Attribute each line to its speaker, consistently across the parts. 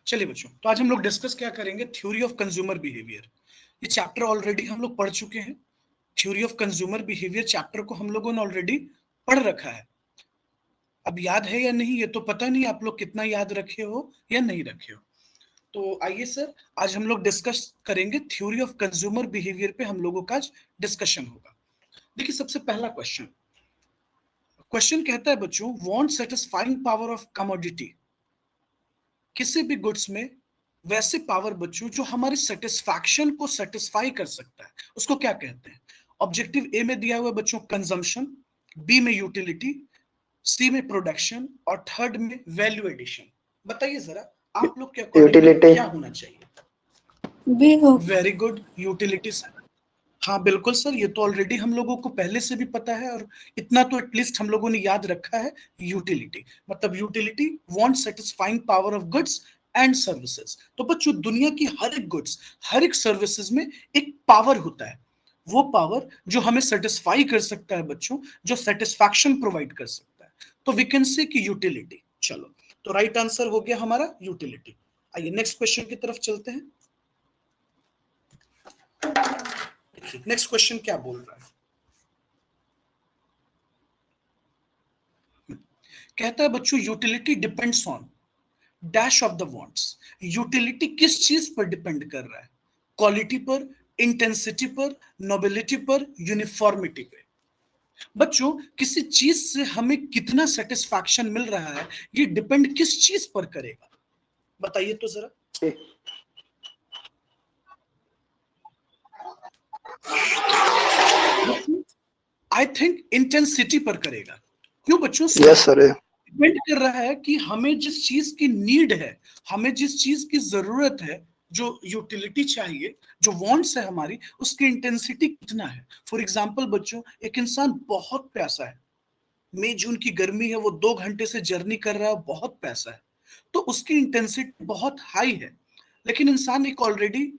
Speaker 1: चलिए बच्चों, तो आज हम लोग डिस्कस क्या करेंगे, थ्योरी ऑफ कंज्यूमर बिहेवियर। ये चैप्टर ऑलरेडी हम लोग पढ़ चुके हैं। Theory of consumer behaviour chapter को हम लोगों ने ऑलरेडी पढ़ रखा है। अब याद है या नहीं ये तो पता नहीं, आप लोग कितना याद रखे हो या नहीं रखे हो। तो आइए सर, आज हम लोग डिस्कस करेंगे थ्योरी ऑफ कंज्यूमर बिहेवियर पे, हम लोगों का आज डिस्कशन होगा। देखिए सबसे पहला क्वेश्चन कहता है बच्चों, want satisfying power of commodity. किसी भी गुड्स में वैसे पावर बच्चों जो हमारे सेटिस्फैक्शन को सेटिस्फाई कर सकता है, उसको क्या कहते हैं। ऑब्जेक्टिव ए में दिया हुआ है बच्चों कंजम्पशन, बी में यूटिलिटी, सी में प्रोडक्शन और थर्ड में वैल्यू एडिशन। बताइए जरा आप लोग के अकॉर्डिंगली क्या होना चाहिए।
Speaker 2: बी हो।
Speaker 1: Very good, utility sir. हाँ बिल्कुल सर, ये तो ऑलरेडी हम लोगों को पहले से भी पता है और इतना तो एटलीस्ट हम लोगों ने याद रखा है। यूटिलिटी मतलब utility want satisfying power of goods and services. तो बच्चों दुनिया की हर एक गुड्स, हर एक सर्विसेज में एक पावर होता है। वो पावर जो हमें सेटिस्फाई कर सकता है बच्चों, जो सेटिस्फैक्शन प्रोवाइड कर सकता है, तो वी कैन से कि यूटिलिटी। चलो, तो राइट आंसर हो गया हमारा यूटिलिटी। आइए नेक्स्ट क्वेश्चन की तरफ चलते हैं। नेक्स्ट क्वेश्चन क्या बोल रहा है, कहता है बच्चों utility depends on dash of the wants. Utility किस चीज पर डिपेंड कर रहा है, क्वालिटी पर, इंटेंसिटी पर, नोबिलिटी पर, यूनिफॉर्मिटी पे। बच्चों किसी चीज से हमें कितना सेटिस्फैक्शन मिल रहा है, ये डिपेंड किस चीज पर करेगा, बताइए तो जरा। आई थिंक इंटेंसिटी पर करेगा। क्यों बच्चों?
Speaker 3: Yes sir.
Speaker 1: डिपेंड कर रहा है कि हमें जिस चीज की नीड है, हमें जिस चीज की जरूरत है, जो यूटिलिटी चाहिए, जो वांट्स है हमारी, उसकी इंटेंसिटी कितना है। फॉर एग्जांपल बच्चों, एक इंसान बहुत प्यासा है, मई जून की गर्मी है, वो 2 घंटे से जर्नी कर रहा है, बहुत प्यासा है, तो उसकी इंटेंसिटी बहुत हाई है। लेकिन इंसान एक ऑलरेडी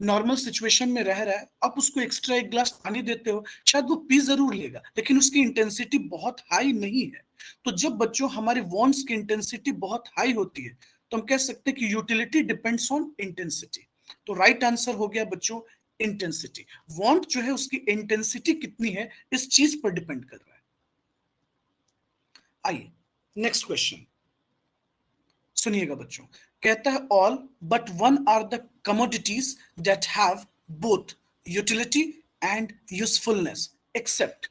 Speaker 1: नॉर्मल सिचुएशन में रह रहा है, आप उसको एक्स्ट्रा एक ग्लास पानी देते हो, शायद वो पी जरूर लेगा, लेकिन उसकी इंटेंसिटी बहुत हाई नहीं है। तो जब बच्चों हमारे वांट्स की इंटेंसिटी बहुत हाई होती है, तो हम कह सकते हैं कि यूटिलिटी डिपेंड्स ऑन इंटेंसिटी। तो राइट आंसर हो गया बच्चों इंटेंसिटी। वांट जो है उसकी इंटेंसिटी कितनी है, इस चीज पर डिपेंड कर रहा है। आइए नेक्स्ट क्वेश्चन सुनिएगा बच्चों, कहता है all but one are the commodities that have both utility and usefulness except.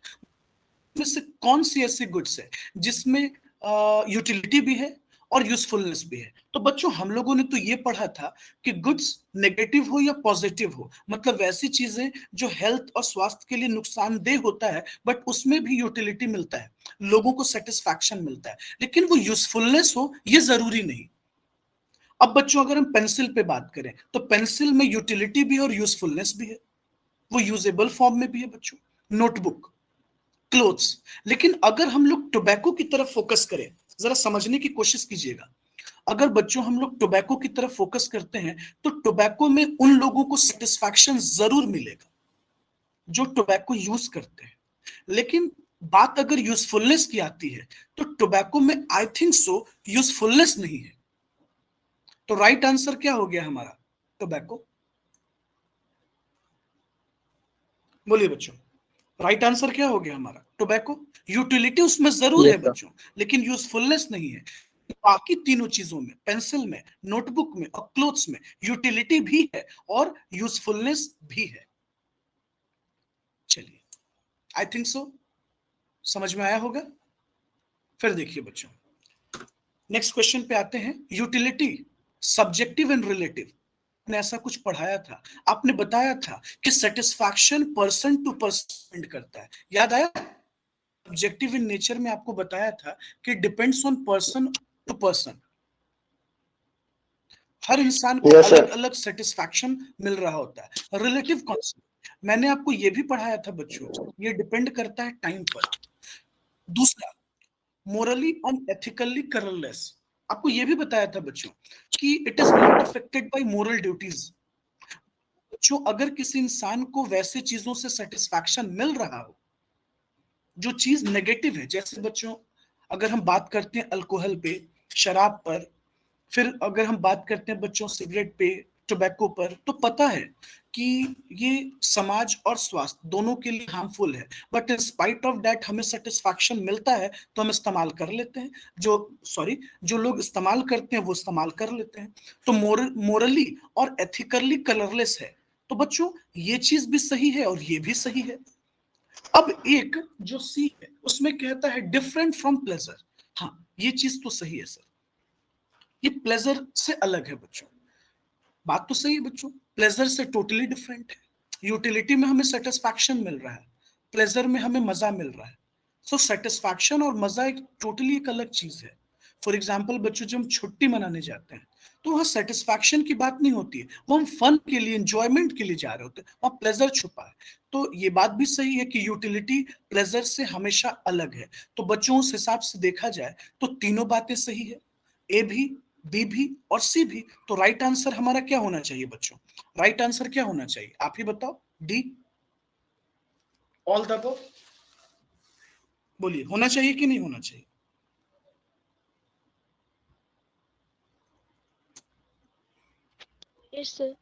Speaker 1: में से कौन सी ऐसी गुड्स है जिसमें यूटिलिटी भी है और यूजफुलनेस भी है। तो बच्चों हम लोगों ने तो ये पढ़ा था कि गुड्स नेगेटिव हो या पॉजिटिव हो, मतलब वैसी चीजें जो हेल्थ और स्वास्थ्य के लिए नुकसानदेह होता है, बट उसमें भी यूटिलिटी मिलता है, लोगों को सेटिस्फैक्शन मिलता है, लेकिन वो यूजफुलनेस हो ये जरूरी नहीं। अब बच्चों अगर हम पेंसिल पे बात करें, तो पेंसिल में यूटिलिटी भी है और यूजफुलनेस भी है, वो यूजेबल फॉर्म में भी है बच्चों। Notebook, clothes. लेकिन अगर हम लोग टोबैको की तरफ फोकस करें, जरा समझने की कोशिश कीजिएगा, अगर बच्चों हम लोग टोबैको की तरफ फोकस करते हैं, तो टोबैको में उन लोगों को सेटिस्फैक्शन जरूर मिलेगा जो टोबैको यूज करते हैं। लेकिन बात अगर यूजफुलनेस की आती है, तो टोबैको में आई थिंक सो यूजफुलनेस नहीं है। तो राइट आंसर क्या हो गया हमारा, टोबैको। बोलिए बच्चों, राइट आंसर क्या हो गया हमारा, टोबैको। यूटिलिटी उसमें जरूर है बच्चों, लेकिन यूजफुलनेस नहीं है। बाकी तीनों चीजों में, पेंसिल में, नोटबुक में और क्लोथ्स में यूटिलिटी भी है और यूजफुलनेस भी है। चलिए, आई थिंक सो समझ में आया होगा। फिर देखिए बच्चों, नेक्स्ट क्वेश्चन पे आते हैं। यूटिलिटी सब्जेक्टिव एंड रिलेटिव ने ऐसा कुछ पढ़ाया था, आपने बताया था कि सेटिस्फैक्शन पर्सन टू पर्सन करता है, याद आया। ऑब्जेक्टिव इन नेचर में आपको बताया था कि depends on person to person, हर इंसान को अलग अलग सेटिस्फैक्शन मिल रहा होता है। रिलेटिव कॉन्सेप्ट मैंने आपको यह भी पढ़ाया था बच्चों, ये डिपेंड करता है टाइम पर। दूसरा, मोरली एंड एथिकली कलरलेस, आपको यह भी बताया था बच्चों कि it is not affected by moral duties. बच्चों अगर किसी इंसान को वैसे चीजों से सेटिस्फैक्शन मिल रहा हो जो चीज नेगेटिव है, जैसे बच्चों अगर हम बात करते हैं अल्कोहल पे, शराब पर, फिर अगर हम बात करते हैं बच्चों सिगरेट पे, टोबैको पर, तो पता है कि ये समाज और स्वास्थ्य दोनों के लिए हार्मफुल है, but in spite of that हमें सेटिस्फैक्शन मिलता है तो हम इस्तेमाल कर लेते हैं। जो लोग इस्तेमाल करते हैं वो इस्तेमाल कर लेते हैं। तो मोरली और एथिकली कलरलेस है। तो बच्चों ये चीज भी सही है और ये भी सही है। अब एक जो सी है उसमें कहता है डिफरेंट फ्रॉम प्लेजर। हाँ, ये चीज तो सही है सर, ये प्लेजर से अलग है बच्चों। बात तो सही है बच्चों, प्लेजर से टोटली डिफरेंट है। यूटिलिटी में हमें सेटिस्फैक्शन मिल रहा है, प्लेजर में हमें मजा मिल रहा है। सो सेटिस्फैक्शन और मजा एक टोटली एक अलग चीज है। फॉर एग्जाम्पल बच्चों, जब हम छुट्टी मनाने जाते हैं तो वहां सेटिस्फैक्शन की बात नहीं होती है, वो हम फन के लिए, एंजॉयमेंट के लिए जा रहे होते हैं, वहां प्लेजर छुपा है। तो ये बात भी सही है कि यूटिलिटी प्लेजर से हमेशा अलग है। तो बच्चों उस हिसाब से देखा जाए तो तीनों बातें सही है, ए भी, बी भी और सी भी। तो राइट आंसर हमारा क्या होना चाहिए बच्चों? राइट आंसर क्या होना चाहिए आप ही बताओ? D, all the above. बोलिए, होना चाहिए कि नहीं होना चाहिए?
Speaker 3: Yes sir.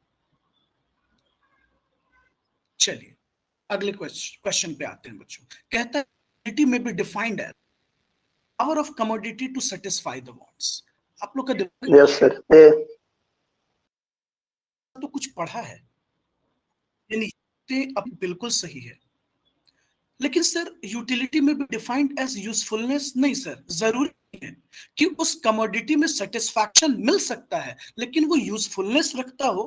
Speaker 1: चलिए अगले क्वेश्चन पे आते हैं बच्चों। कहता है commodity may be defined as power of commodity to satisfy the wants. आप लोग का दिमाग
Speaker 4: यस सर, ए।
Speaker 1: तो कुछ पढ़ा है, यानी ये अब बिल्कुल सही है। लेकिन सर यूटिलिटी में भी डिफाइंड एज यूजफुलनेस, नहीं सर, जरूरी है कि उस कमोडिटी में सेटिस्फैक्शन मिल सकता है लेकिन वो यूजफुलनेस रखता हो,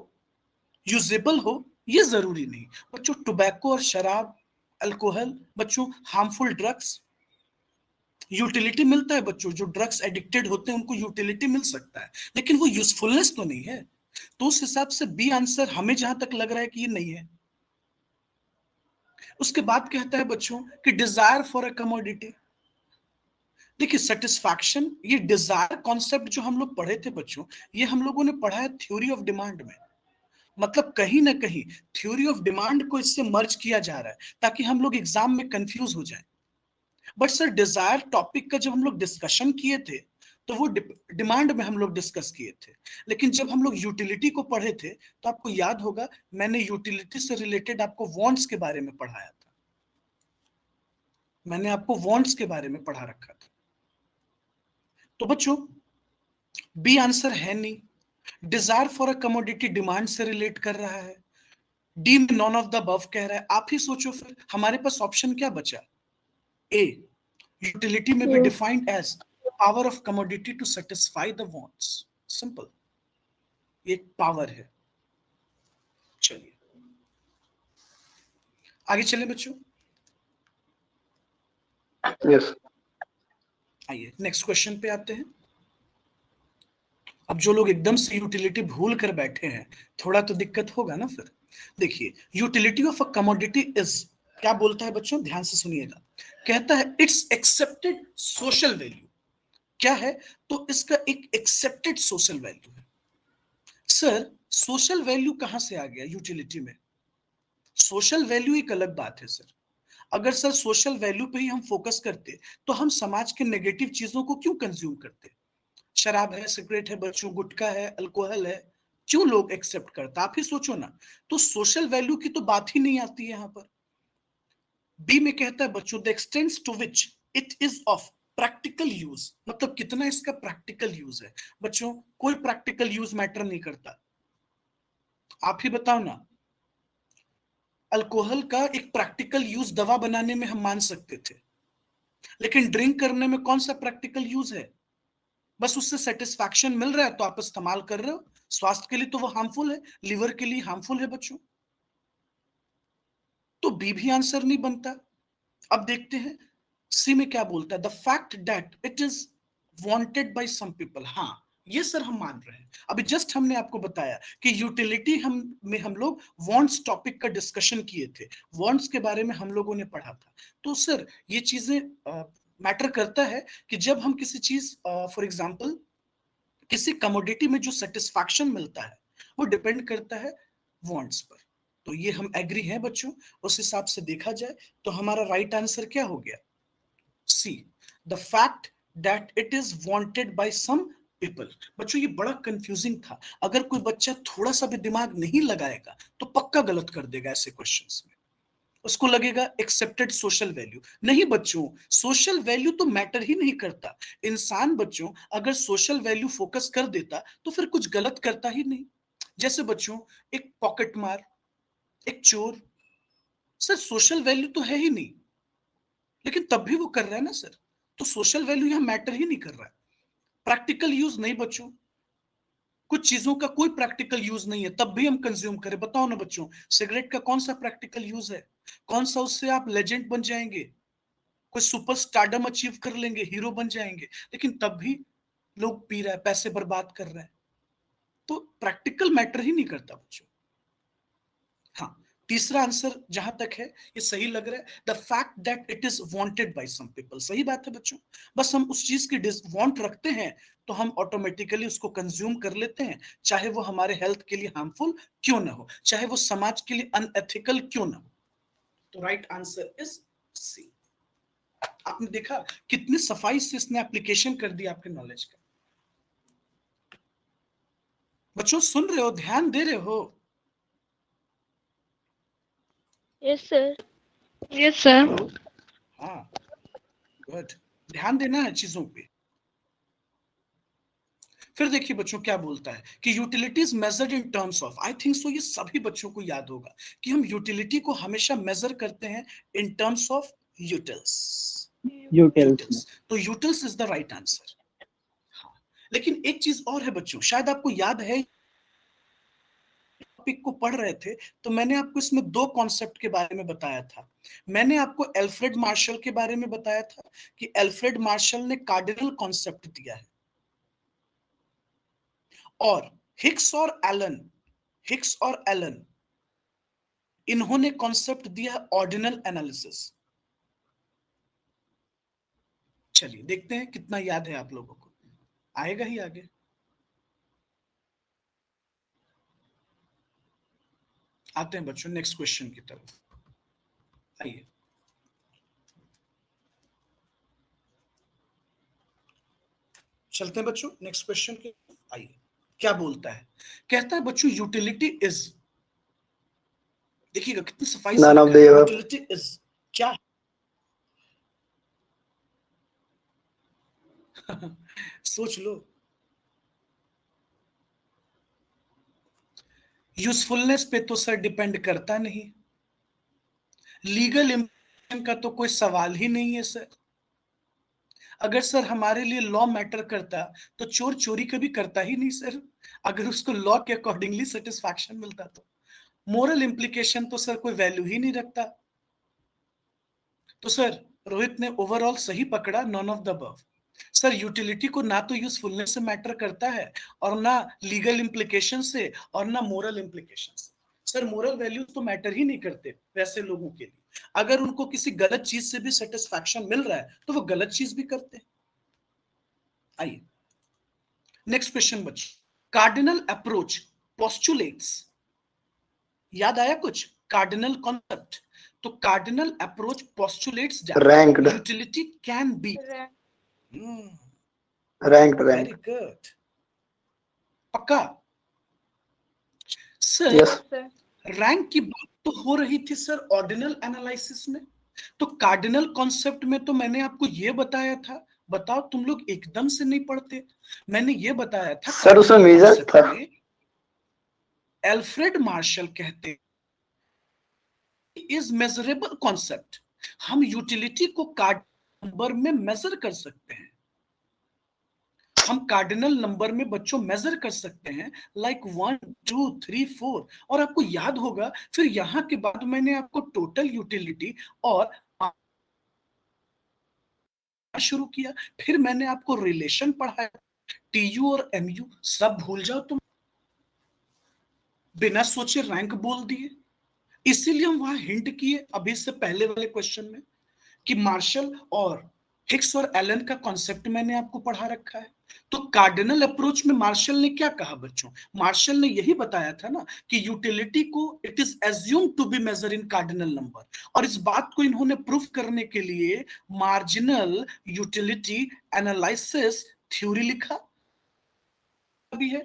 Speaker 1: यूजेबल हो, ये जरूरी नहीं। बच्चों टोबैको और शराब, अल्कोहल, बच्चों हार्मफुल ड्रग्स, यूटिलिटी मिलता है बच्चों। जो ड्रग्स एडिक्टेड होते हैं उनको यूटिलिटी मिल सकता है लेकिन वो यूजफुलनेस तो नहीं है। तो उस हिसाब से बी आंसर हमें जहां तक लग रहा है कि ये नहीं है। उसके बाद कहता है बच्चों कि डिजायर फॉर अ कमोडिटी। देखिए सेटिस्फैक्शन, ये डिजायर कॉन्सेप्ट जो हम लोग पढ़े थे बच्चों, ये हम लोगों ने पढ़ा है थ्योरी ऑफ डिमांड में। मतलब कहीं ना कहीं थ्योरी ऑफ डिमांड को इससे मर्ज किया जा रहा है ताकि हम लोग एग्जाम में कंफ्यूज हो जाए। बट सर डिजायर टॉपिक का जब हम लोग डिस्कशन किए थे तो वो डिमांड में हम लोग डिस्कस किए थे। लेकिन जब हम लोग यूटिलिटी को पढ़े थे तो आपको याद होगा मैंने यूटिलिटी से रिलेटेड आपको वांट्स के बारे में पढ़ाया था। मैंने आपको वांट्स के बारे में पढ़ा रखा था। तो बच्चों बी आंसर है नहीं। Desire for a commodity demand से रिलेट कर रहा है। डी में नॉन ऑफ द अबव कह रहा है। आप ही सोचो फिर हमारे पास ऑप्शन क्या बचा? A, utility may be defined as power of commodity to satisfy the wants. Simple, ये पावर है। चलिए आगे चले बच्चों,
Speaker 4: यस।
Speaker 1: आइए नेक्स्ट क्वेश्चन पे आते हैं। अब जो लोग एकदम से यूटिलिटी भूल कर बैठे हैं थोड़ा तो दिक्कत होगा ना फिर। देखिए utility of a commodity is, क्या बोलता है बच्चों, ध्यान से सुनिएगा। कहता है इट्स एक्सेप्टेड सोशल वैल्यू। क्या है? तो इसका एक एक्सेप्टेड सोशल वैल्यू है। सर सोशल वैल्यू कहां से आ गया यूटिलिटी में? सोशल वैल्यू एक अलग बात है सर। अगर सर सोशल वैल्यू पे ही हम फोकस करते तो हम समाज के नेगेटिव चीजों को क्यों कंज्यूम करते? शराब है, सिगरेट है बच्चों, गुटखा है, अल्कोहल है, क्यों लोग एक्सेप्ट करता? आप ही सोचो ना। तो सोशल वैल्यू की तो बात ही नहीं आती है यहां पर। बी में कहता है बच्चों the extent to which it is of practical use, मतलब कितना इसका प्रैक्टिकल यूज है। बच्चों कोई प्रैक्टिकल यूज मैटर नहीं करता। आप ही बताओ ना, अल्कोहल का एक प्रैक्टिकल यूज दवा बनाने में हम मान सकते थे, लेकिन ड्रिंक करने में कौन सा प्रैक्टिकल यूज है? बस उससे सेटिस्फैक्शन मिल रहा है तो आप इस्तेमाल कर रहे हो। स्वास्थ्य के लिए तो वो हार्मफुल है, लिवर के लिए हार्मफुल है बच्चों। तो बी भी आंसर नहीं बनता। अब देखते हैं सी में क्या बोलता है। The fact that it is wanted by some people. हाँ, ये सर हम मान रहे हैं। अभी जस्ट हमने आपको बताया कि यूटिलिटी हम लोग वांट्स टॉपिक का डिस्कशन किए थे, वांट्स के बारे में हम लोगों ने पढ़ा था। तो सर ये चीजें मैटर करता है कि जब हम किसी चीज, फॉर एग्जांपल किसी कमोडिटी में जो सेटिस्फैक्शन मिलता है वो डिपेंड करता है वांट्स पर। तो ये हम एग्री हैं बच्चों। उस हिसाब से देखा जाए तो हमारा राइट आंसर क्या हो गया? See, the fact that it is wanted by some people. बच्चों ये बड़ा कंफ्यूजिंग था, अगर कोई बच्चा थोड़ा सा भी दिमाग नहीं लगाएगा तो पक्का गलत कर देगा ऐसे क्वेश्चंस में। उसको लगेगा एक्सेप्टेड सोशल वैल्यू। नहीं बच्चों, सोशल वैल्यू तो मैटर ही नहीं करता। इंसान बच्चों अगर सोशल वैल्यू फोकस कर देता तो फिर कुछ गलत करता ही नहीं। जैसे बच्चों एक पॉकेट मार, एक चोर, सर सोशल वैल्यू तो है ही नहीं, लेकिन तब भी वो कर रहा है ना सर, तो सोशल वैल्यू यहां मैटर ही नहीं कर रहा है। प्रैक्टिकल यूज नहीं बच्चों, कुछ चीजों का कोई प्रैक्टिकल यूज नहीं है तब भी हम कंज्यूम करें। बताओ ना बच्चों, सिगरेट का कौन सा प्रैक्टिकल यूज है? कौन सा उससे आप लेजेंड बन जाएंगे, कोई सुपर स्टारडम अचीव कर लेंगे, हीरो बन जाएंगे, लेकिन तब भी लोग पी रहा है, पैसे बर्बाद कर रहा है। तो प्रैक्टिकल मैटर ही नहीं करता बच्चों। हाँ, तीसरा आंसर जहां तक है ये सही लग रहा है, the fact that it is wanted by some people. सही बात है बच्चों, बस हम उस चीज की वांट रखते हैं तो हम ऑटोमेटिकली उसको कंज्यूम कर लेते हैं, चाहे वो हमारे हेल्थ के लिए हार्मफुल क्यों ना हो, चाहे वो समाज के लिए अनएथिकल क्यों ना हो। तो राइट आंसर इज सी। आपने देखा कितनी सफाई से इसने एप्लीकेशन कर दिया आपके नॉलेज का। बच्चों सुन रहे हो, ध्यान दे रहे हो?
Speaker 3: Yes sir.
Speaker 2: Yes, sir.
Speaker 1: Hello, हाँ, गुड, ध्यान देना है चीजों पे। फिर देखिए बच्चों क्या बोलता है कि utilities measured in terms of, I think so ये सभी बच्चों को याद होगा कि हम यूटिलिटी को हमेशा मेजर करते हैं in terms of utils.
Speaker 4: Utils में।
Speaker 1: यूटिल्स, तो utils is the right answer. हाँ, लेकिन एक चीज और है बच्चों, शायद आपको याद है, टॉपिक को पढ़ रहे थे तो मैंने आपको इसमें दो कॉन्सेप्ट के बारे में बताया था। मैंने आपको एल्फ्रेड मार्शल के बारे में बताया था कि एल्फ्रेड मार्शल ने कार्डिनल कॉन्सेप्ट दिया है, और हिक्स और एलन इन्होंने कॉन्सेप्ट दिया है ऑर्डिनल एनालिसिस। चलिए देखते हैं कितना याद है आप लोगों को, आएगा ही आगे। आते हैं बच्चों नेक्स्ट क्वेश्चन की तरफ, आइए। चलते हैं बच्चों नेक्स्ट क्वेश्चन के, आइए। क्या बोलता है, कहता है बच्चों यूटिलिटी इज, देखिएगा कितनी सफाई से
Speaker 4: नन ऑफ
Speaker 1: लिखा
Speaker 4: द
Speaker 1: है,
Speaker 4: एबव।
Speaker 1: यूटिलिटी इज क्या है? सोच लो। यूजफुलनेस पे तो सर डिपेंड करता नहीं, लीगल इम्प्लीकेशन का तो कोई सवाल ही नहीं है सर। अगर सर हमारे लिए लॉ मैटर करता तो चोर चोरी कभी करता ही नहीं सर, अगर उसको लॉ के अकॉर्डिंगली सेटिस्फैक्शन मिलता तो। मोरल इम्प्लीकेशन तो सर कोई वैल्यू ही नहीं रखता। तो सर रोहित ने ओवरऑल सही पकड़ा, none of the above. Sir utility को ना तो यूजफुलनेस से मैटर करता है, और ना लीगल इम्प्लीकेशन से, और ना मोरल इम्प्लीकेशन से। सर मोरल वैल्यूज तो मैटर ही नहीं करते वैसे लोगों के लिए, अगर उनको किसी गलत चीज से भी सेटिस्फैक्शन मिल रहा है तो वो गलत चीज भी करते हैं। आइए नेक्स्ट क्वेश्चन बच्चों, कार्डिनल अप्रोच पोस्टुलेट्स, याद आया कुछ कार्डिनल कॉन्सेप्ट? तो cardinal approach postulates that
Speaker 4: ranked
Speaker 1: utility can B,
Speaker 4: ranked
Speaker 1: very
Speaker 4: rank.
Speaker 1: Good, पक्का सर।
Speaker 4: यस।
Speaker 1: रैंक की बात तो हो रही थी सर ऑर्डिनल एनालिसिस में, तो कार्डिनल कॉन्सेप्ट में तो मैंने आपको ये बताया था, बताओ तुम लोग एकदम से नहीं पढ़ते। मैंने ये बताया था
Speaker 4: सर उसमें
Speaker 1: कार्डिनल
Speaker 4: मेजर
Speaker 1: कॉन्सेप्ट
Speaker 4: था।
Speaker 1: में एल्फ्रेड मार्शल कहते इज मेजरेबल कॉन्सेप्ट, हम यूटिलिटी को कार्ड नंबर में मेजर कर सकते हैं, हम कार्डिनल नंबर में बच्चों मेजर कर सकते हैं, लाइक 1 2 3 4। और आपको याद होगा फिर यहां के बाद मैंने आपको टोटल यूटिलिटी और शुरू किया, फिर मैंने आपको रिलेशन पढ़ाया, टीयू और एमयू सब भूल जाओ तुम, बिना सोचे रैंक बोल दिए। इसीलिए हम वहां हिंट किए अभी से पहले वाले क्वेश्चन में कि मार्शल और हिक्स और एलन का कॉन्सेप्ट मैंने आपको पढ़ा रखा है। तो कार्डिनल अप्रोच में मार्शल ने क्या कहा बच्चों, मार्शल ने यही बताया था ना कि यूटिलिटी को it is assumed to be measure in cardinal number, और इस बात को इन्होंने प्रूफ करने के लिए मार्जिनल यूटिलिटी एनालिसिस थ्योरी लिखा। भी है,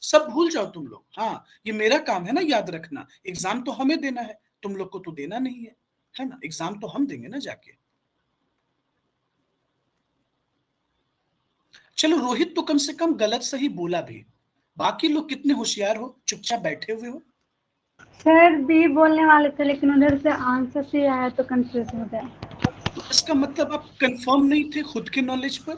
Speaker 1: सब भूल जाओ तुम लोग। हाँ, ये मेरा काम है ना याद रखना, एग्जाम तो हमें देना है, तुम लोग को तो देना नहीं है ना, एग्जाम तो हम देंगे ना जाके। चलो रोहित तो कम से कम गलत सही बोला भी, बाकी लोग कितने होशियार हो, चुपचाप बैठे हुए हो।
Speaker 2: सर बी बोलने वाले थे लेकिन उधर से आंसर सी आया तो कंफ्यूज हो गया।
Speaker 1: तो इसका मतलब आप कंफर्म नहीं थे खुद के नॉलेज पर।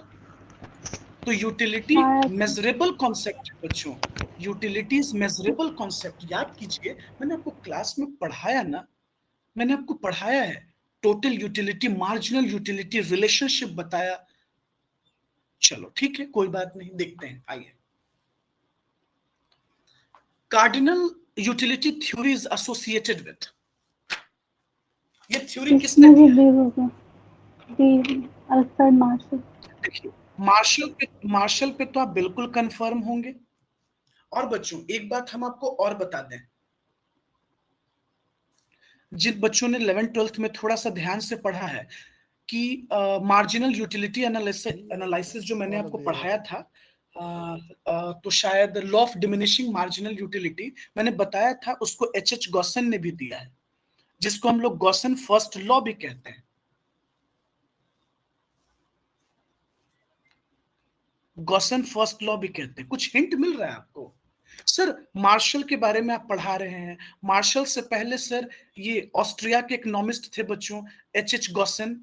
Speaker 1: तो यूटिलिटी
Speaker 2: शायद
Speaker 1: मेजरेबल कॉन्सेप्ट है बच्चों, यूटिलिटी इज मेजरेबल कॉन्सेप्ट। याद कीजिए, मैंने आपको क्लास में पढ़ाया ना, मैंने आपको पढ़ाया है, total utility, marginal utility, relationship बताया। चलो ठीक है, कोई बात नहीं, देखते हैं, आइए। Cardinal utility theory is associated with, ये थ्योरी किसने
Speaker 2: इसमें भी
Speaker 1: दिया
Speaker 2: बी
Speaker 1: है?
Speaker 2: हो गया। B Alfred Marshall.
Speaker 1: देखिए, मार्शल पे तो आप बिल्कुल कंफर्म होंगे। और बच्चों एक बात हम आपको और बता दें, जिन बच्चों ने 11th-12th में थोड़ा सा ध्यान से पढ़ा है कि मार्जिनल यूटिलिटी एनालिसिस जो मैंने आपको पढ़ाया था, तो शायद law of diminishing marginal utility मैंने बताया था, उसको एच गॉसन ने भी दिया है, जिसको हम लोग गॉसन फर्स्ट लॉ भी कहते हैं। गॉसन फर्स्ट लॉ भी कहते हैं। कुछ हिंट मिल रहा है आपको? सर मार्शल के बारे में आप पढ़ा रहे हैं, मार्शल से पहले सर ये ऑस्ट्रिया के इकोनॉमिस्ट थे बच्चों, एच गॉसन।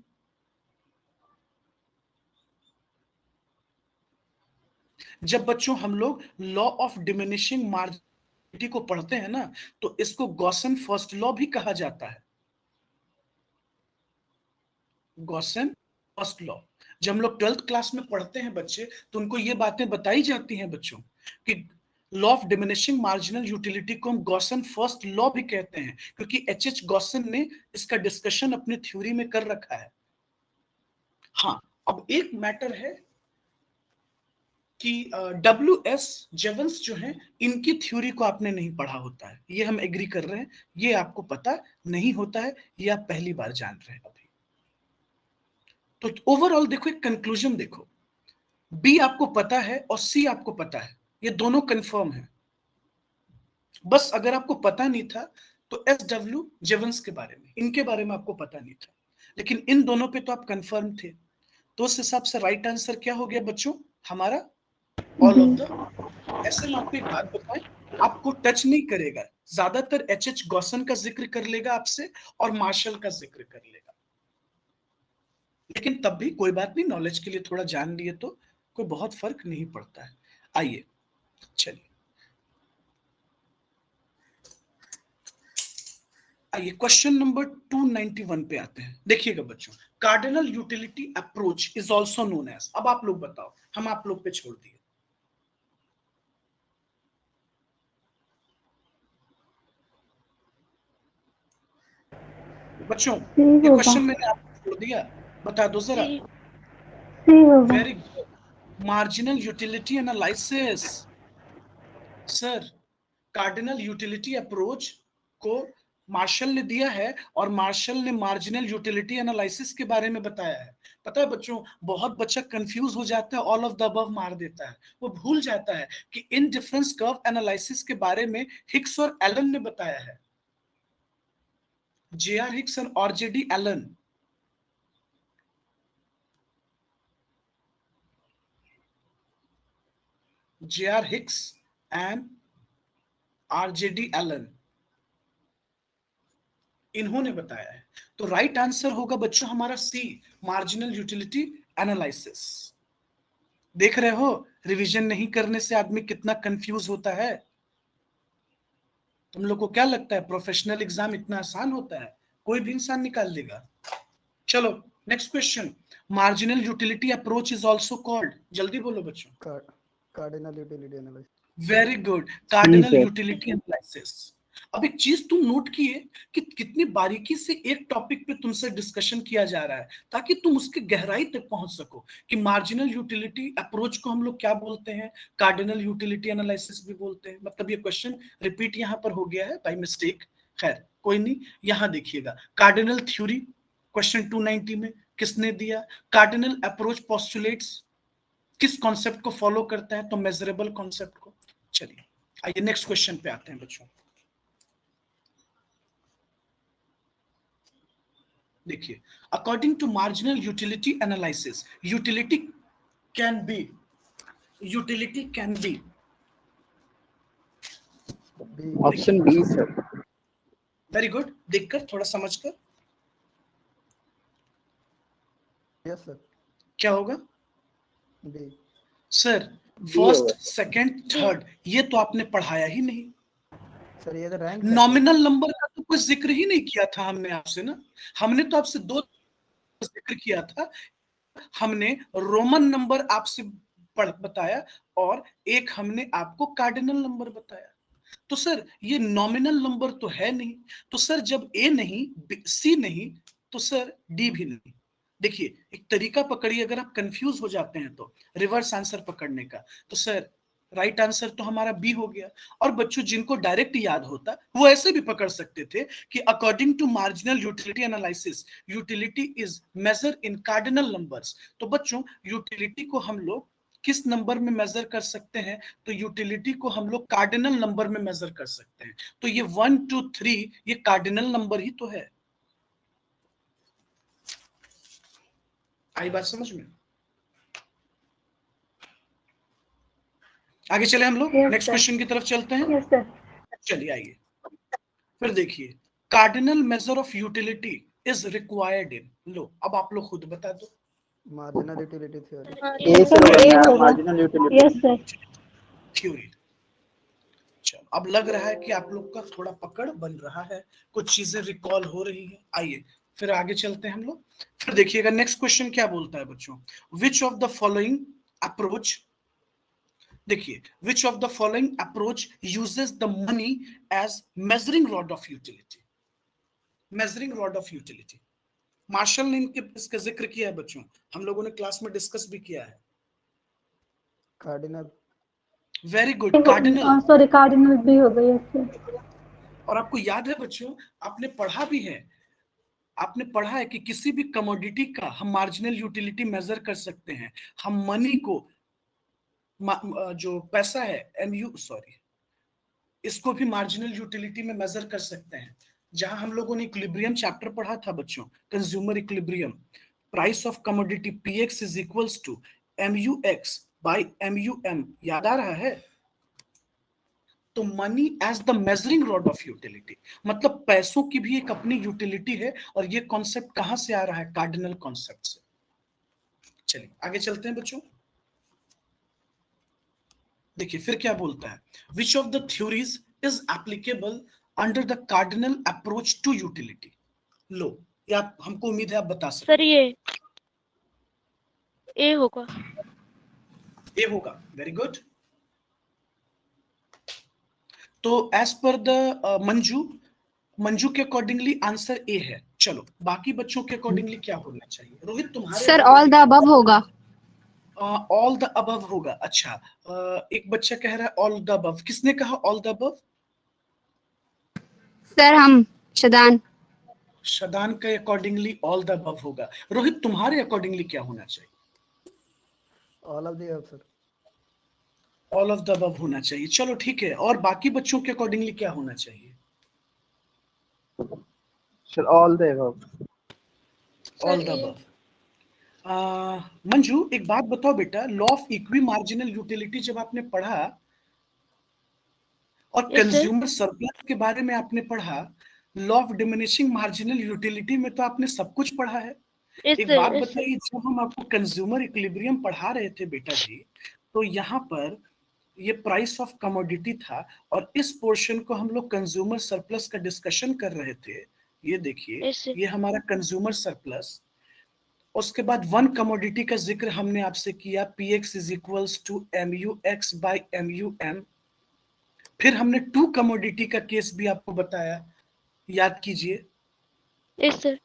Speaker 1: जब बच्चों हम लोग लॉ ऑफ डिमिनिशिंग मार्जिनलिटी को पढ़ते हैं ना, तो इसको गॉसन फर्स्ट लॉ भी कहा जाता है, गॉसन फर्स्ट लॉ। जब हम लोग 12th क्लास में पढ़ते हैं बच्चे, तो उनको ये बातें बताई जाती हैं बच्चों कि law of diminishing marginal utility को हम गॉसन फर्स्ट लॉ भी कहते हैं, क्योंकि एच गॉसन ने इसका डिस्कशन अपनी थ्योरी में कर रखा है। हाँ, अब एक मैटर है कि डब्ल्यू.एस. जेवंस जो हैं, इनकी थ्योरी को आपने नहीं पढ़ा होता है, ये हम एग्री कर रहे हैं, ये आपको पता नहीं होता है, ये आप पहली बार जान रहे हैं अभी। तो ओवरऑल देखो, एक कंक्लूजन देखो, बी आपको पता है और सी आपको पता है, ये दोनों कंफर्म है। बस अगर आपको पता नहीं था तो एस.डब्ल्यू. जेवंस के बारे में, इनके बारे में आपको पता नहीं था, लेकिन इन दोनों पे तो आप कंफर्म थे। तो उस हिसाब से राइट आंसर क्या हो गया बच्चों हमारा? All
Speaker 2: B.
Speaker 1: Of the. ऐसे में आपको एक बात बताएं, आपको टच नहीं करेगा, ज्यादातर एच गॉसन का जिक्र कर लेगा आपसे और मार्शल का जिक्र कर लेगा, लेकिन तब भी कोई बात नहीं, नॉलेज के लिए थोड़ा जान लिए तो कोई बहुत फर्क नहीं पड़ता है। आइए चलिए, आइए क्वेश्चन नंबर 291 पे आते हैं। देखिएगा बच्चों, cardinal utility approach is also known as, अब आप लोग बताओ, हम आप लोग पे छोड़ दिए। बच्चों
Speaker 2: सी
Speaker 1: ये
Speaker 2: होगा।
Speaker 1: क्वेश्चन मैंने आपको छोड़ दिया, बता दो जरा।
Speaker 3: सी।
Speaker 2: सी होगा।
Speaker 1: Very good, marginal utility analysis. Sir cardinal utility approach को मार्शल ने दिया है, और मार्शल ने मार्जिनल यूटिलिटी एनालिसिस के बारे में बताया है। पता है बच्चों, बहुत बच्चा कंफ्यूज हो जाता है, ऑल ऑफ द अबव मार देता है, वो भूल जाता है कि इन डिफरेंस कर्व एनालिसिस के बारे में हिक्स और एलन ने बताया है, जे.आर. हिक्स और R J D. Allen. J R. Hicks and R J D. Allen, इन्होंने बताया है। तो राइट आंसर होगा बच्चों हमारा सी, मार्जिनल यूटिलिटी एनालिसिस। देख रहे हो, रिवीजन नहीं करने से आदमी कितना कंफ्यूज होता है। तुम लोग को क्या लगता है प्रोफेशनल एग्जाम इतना आसान होता है? कोई भी इंसान निकाल लेगा। चलो next question, marginal utility approach is also called, जल्दी बोलो बच्चों।
Speaker 5: Cardinal utility analysis.
Speaker 1: Very good,
Speaker 4: see
Speaker 1: cardinal
Speaker 4: sir.
Speaker 1: Utility analysis. अब एक चीज तुम नोट किए कि कितनी बारीकी से एक टॉपिक पे तुमसे डिस्कशन किया जा रहा है, ताकि तुम उसके गहराई तक पहुंच सको कि मार्जिनल यूटिलिटी अप्रोच को हम लोग क्या बोलते हैं, कार्डिनल यूटिलिटी एनालिसिस भी बोलते हैं। मतलब ये क्वेश्चन रिपीट यहाँ पर हो गया है बाय मिस्टेक, खैर कोई नहीं। यहाँ देखिएगा, कार्डिनल थ्योरी क्वेश्चन 290 में किसने दिया, कार्डिनल अप्रोच पोस्टुलेट्स किस कॉन्सेप्ट को फॉलो करता है? तो मेजरेबल कॉन्सेप्ट को। चलिए आइए नेक्स्ट क्वेश्चन पे आते हैं बच्चों। देखिए, according to marginal utility analysis, utility can be
Speaker 4: option B sir.
Speaker 1: Very good, देखकर थोड़ा समझकर,
Speaker 5: यस सर।
Speaker 1: क्या होगा
Speaker 5: बी।
Speaker 1: सर?
Speaker 4: B
Speaker 1: फर्स्ट,
Speaker 4: होगा।
Speaker 1: सेकंड, थर्ड, ये तो आपने पढ़ाया ही नहीं।
Speaker 5: सर ये तो रैंक
Speaker 1: नॉमिनल नंबर का तो कुछ जिक्र ही नहीं किया था हमने आपसे ना। हमने तो आपसे दो जिक्र किया था। हमने रोमन नंबर आपसे बताया और एक हमने आपको कार्डिनल नंबर बताया। तो सर ये नॉमिनल नंबर तो है नहीं, तो सर जब ए नहीं, सी नहीं, तो सर डी भी नहीं। देखिए एक तरीका पकड़िए, अगर आप कंफ्यूज हो जाते हैं तो रिवर्स आंसर पकड़ने का, तो सर राइट आंसर तो हमारा बी हो गया। और बच्चों जिनको डायरेक्ट याद होता वो ऐसे भी पकड़ सकते थे कि according to marginal utility analysis, utility is measure in cardinal numbers. तो बच्चों यूटिलिटी को हम लोग किस नंबर में मेजर कर सकते हैं? तो यूटिलिटी को हम लोग कार्डिनल नंबर में मेजर कर सकते हैं। तो ये 1 2 3 ये कार्डिनल नंबर ही तो है। आई बात समझ में? आगे चले हम लोग
Speaker 2: Yes,
Speaker 1: नेक्स्ट
Speaker 2: sir.
Speaker 1: क्वेश्चन की तरफ चलते हैं।
Speaker 2: Yes, sir.
Speaker 1: चलिए आइए, फिर देखिए, cardinal measure of utility is required in. लो अब आप लोग खुद बता दो।
Speaker 5: Marginal utility theory.
Speaker 4: ए से
Speaker 2: Sir, A
Speaker 4: होगा
Speaker 2: होगा।
Speaker 4: Marginal utility.
Speaker 2: Yes, sir.
Speaker 1: Theory. चलो अब लग रहा है कि आप लोग का थोड़ा पकड़ बन रहा है, कुछ चीजें रिकॉल हो रही है। आइए फिर आगे चलते हैं हम लोग। फिर देखिएगा नेक्स्ट क्वेश्चन क्या बोलता है बच्चों। Which of the following approach, देखिए, which of the following approach uses the money as measuring rod of utility? Measuring rod of utility, Marshall ने इसका जिक्र किया है बच्चों, हम लोगों ने क्लास में डिस्कस भी किया है।
Speaker 5: Cardinal.
Speaker 1: Very good, cardinal.
Speaker 2: Sorry, cardinal B होगा। Yes, sir.
Speaker 1: और आपको याद है बच्चों, आपने पढ़ा भी है, आपने पढ़ा है कि किसी भी कमोडिटी का हम मार्जिनल यूटिलिटी मेजर कर सकते हैं। हम मनी को, जो पैसा है, सॉरी, इसको भी मार्जिनल यूटिलिटी में मेजर कर सकते हैं। जहां हम लोगों ने इक्विलिब्रियम चैप्टर पढ़ा था बच्चों, consumer equilibrium, price of commodity PX is equals to MUX by MUM, याद आ रहा है? तो money as the measuring rod of utility, मतलब पैसों की भी एक अपनी यूटिलिटी है। और ये कॉन्सेप्ट कहां से आ रहा है? कार्डिनल कॉन्सेप्ट से। चलिए आगे चलते हैं बच्चों। देखिए फिर क्या बोलता है, which of the theories is applicable under the cardinal approach to utility? लो या हमको उम्मीद है आप बता सकते।
Speaker 3: सर ये ए होगा।
Speaker 1: ए होगा, वेरी गुड। तो एज पर द मंजू के अकॉर्डिंगली आंसर ए है। चलो बाकी बच्चों के अकॉर्डिंगली क्या होना चाहिए? रोहित तुम्हारे
Speaker 6: सर ऑल द अबव होगा।
Speaker 1: ऑल द अबव होगा। अच्छा, एक बच्चा कह रहा है ऑल द अबव। किसने कहा ऑल द अबव?
Speaker 6: सर हम शदान।
Speaker 1: शदान के अकॉर्डिंगली ऑल द अबव होगा। रोहित तुम्हारे अकॉर्डिंगली क्या होना चाहिए?
Speaker 5: All of the above sir.
Speaker 1: All of the above होना चाहिए। चलो ठीक है, और बाकी बच्चों के अकॉर्डिंगली क्या होना चाहिए?
Speaker 4: Sir all the above.
Speaker 1: All the above. Manju एक बात बताओ बेटा, law of equi marginal utility जब आपने पढ़ा और
Speaker 3: Yes, sir.
Speaker 1: कंज्यूमर सरप्लस के बारे में आपने पढ़ा, law of diminishing marginal utility में तो आपने सब कुछ पढ़ा है।
Speaker 3: Yes,
Speaker 1: एक
Speaker 3: sir.
Speaker 1: बात
Speaker 3: Yes, sir.
Speaker 1: बताइए, जब हम आपको कंज्यूमर इक्विलिब्रियम पढ़ा रहे थे बेटा जी, तो यहाँ पर ये प्राइस ऑफ कमोडिटी था और इस पोर्शन को हम लोग कंज्यूमर सरप्लस का डिस्कशन कर रहे थे। ये देखिए,
Speaker 3: Yes, sir.
Speaker 1: ये हमारा कंज्यूमर सरप्लस। उसके बाद वन कमोडिटी का जिक्र हमने आपसे किया, PX is equals to MUX by MUM। फिर हमने टू कमोडिटी का केस भी आपको बताया, याद कीजिए।
Speaker 3: Yes, sir.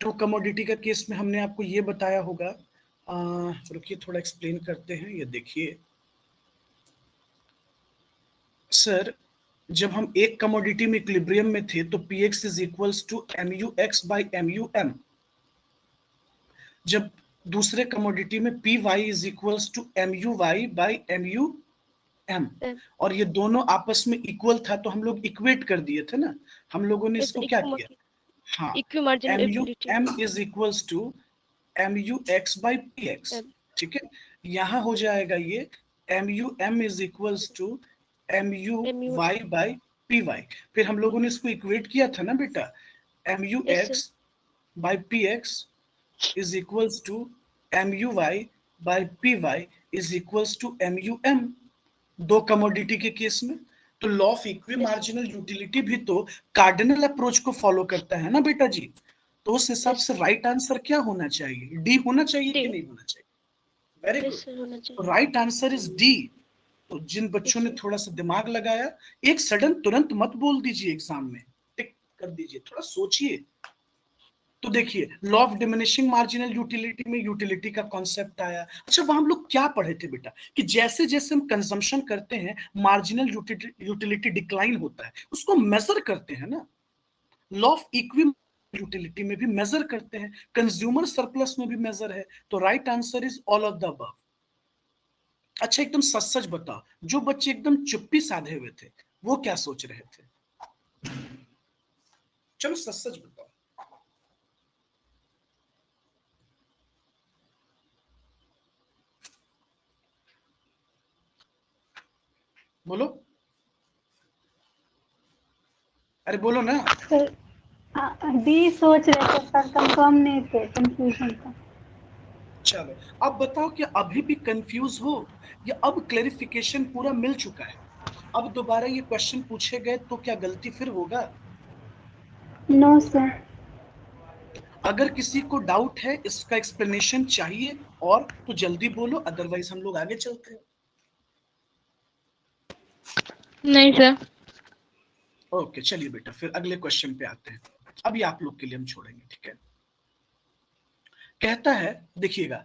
Speaker 1: टू कमोडिटी का केस में हमने आपको ये बताया होगा, रुकिए थोड़ा एक्सप्लेन करते हैं। ये देखिए सर, जब हम एक कमोडिटी में इक्विलिब्रियम में थे तो PX is equals to MUX by MUM। जब दूसरे कमोडिटी में P Y is equals to M U Y by M U M,
Speaker 3: M.
Speaker 1: और ये दोनों आपस में इक्वल था तो हम लोग इक्वेट कर दिए थे ना, हम लोगों ने
Speaker 3: Yes,
Speaker 1: इसको क्या किया, हाँ,
Speaker 3: equimarginal
Speaker 1: M U
Speaker 3: utility.
Speaker 1: M is equals to M U X by P X,
Speaker 3: M.
Speaker 1: ठीक है, यहाँ हो जाएगा ये M U M is equals to M U
Speaker 3: MU.
Speaker 1: Y by P Y, फिर हम लोगों ने इसको इक्वेट किया था ना बेटा, M U
Speaker 3: Yes, sir.
Speaker 1: X by P X is equals to MUY by PY is equals to MUM, दो कमोडिटी के केस में। तो law of equi marginal utility भी तो कार्डिनल अप्रोच को फॉलो करता है ना बेटा जी, तो उस हिसाब से राइट आंसर क्या होना चाहिए, डी होना चाहिए कि
Speaker 3: D.
Speaker 1: नहीं होना चाहिए, वेरी
Speaker 3: Yes,
Speaker 1: गुड,
Speaker 3: sir, होना
Speaker 1: तो
Speaker 3: चाहिए.
Speaker 1: Right answer is D. तो जिन बच्चों
Speaker 3: Yes,
Speaker 1: ने
Speaker 3: sir.
Speaker 1: थोड़ा सा दिमाग लगाया, एक सडन तुरंत मत बोल दीजिए एग्जाम में, टिक कर दीजिए, थोड़ा सोचिए। तो देखिए law of diminishing marginal utility में यूटिलिटी का कॉन्सेप्ट आया। अच्छा वहां हम लोग क्या पढ़े थे बेटा, कि जैसे जैसे हम कंजम्पशन करते हैं मार्जिनल यूटिलिटी डिक्लाइन होता है, उसको मेजर करते हैं ना, लॉ ऑफ इक्वी यूटिलिटी में भी मेजर करते हैं, कंज्यूमर सरप्लस में भी मेजर है, तो right answer is all of the above. अच्छा एकदम सच सच बताओ, जो बच्चे एकदम चुप्पी साधे हुए थे वो क्या सोच रहे थे, चलो सच सच बताओ। बोलो, अरे बोलो ना।
Speaker 2: सर डी सोच रहे थे सर, कंफर्म नहीं थे, कंफ्यूजन था।
Speaker 1: चलो अब बताओ कि अभी भी कंफ्यूज हो या अब क्लेरिफिकेशन पूरा मिल चुका है, अब दोबारा ये क्वेश्चन पूछे गए तो क्या गलती फिर होगा?
Speaker 2: No sir.
Speaker 1: अगर किसी को डाउट है, इसका एक्सप्लेनेशन चाहिए और तो जल्दी बोलो, अदरवाइज हम लोग आगे चलते हैं।
Speaker 3: नहीं सर.
Speaker 1: ओके चलिए बेटा फिर अगले क्वेश्चन पे आते हैं, अभी आप लोग के लिए हम छोड़ेंगे, ठीक है। कहता है देखिएगा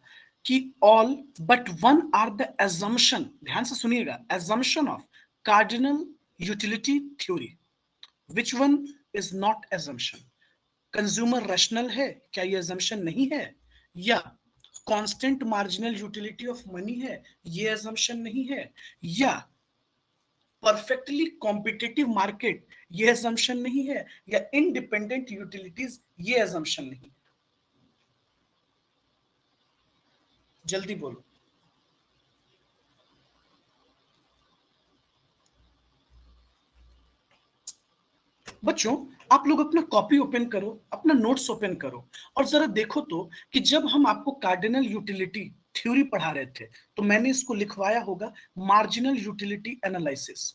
Speaker 1: कि all but one are the assumption, ध्यान से सुनिएगा, assumption of cardinal utility theory, which one is not assumption, consumer rational है, क्या ये एजम्पशन नहीं है, या constant marginal utility of money है, ये एजम्पशन नहीं है, या परफेक्टली कॉम्पिटिटिव मार्केट, ये एजम्पशन नहीं है, या इंडिपेंडेंट यूटिलिटीज, ये एजम्पशन नहीं है, जल्दी बोलो। बच्चों आप लोग अपना कॉपी ओपन करो, अपना नोट्स ओपन करो और जरा देखो तो कि जब हम आपको कार्डिनल यूटिलिटी थ्योरी पढ़ा रहे थे तो मैंने इसको लिखवाया होगा मार्जिनल यूटिलिटी एनालिसिस,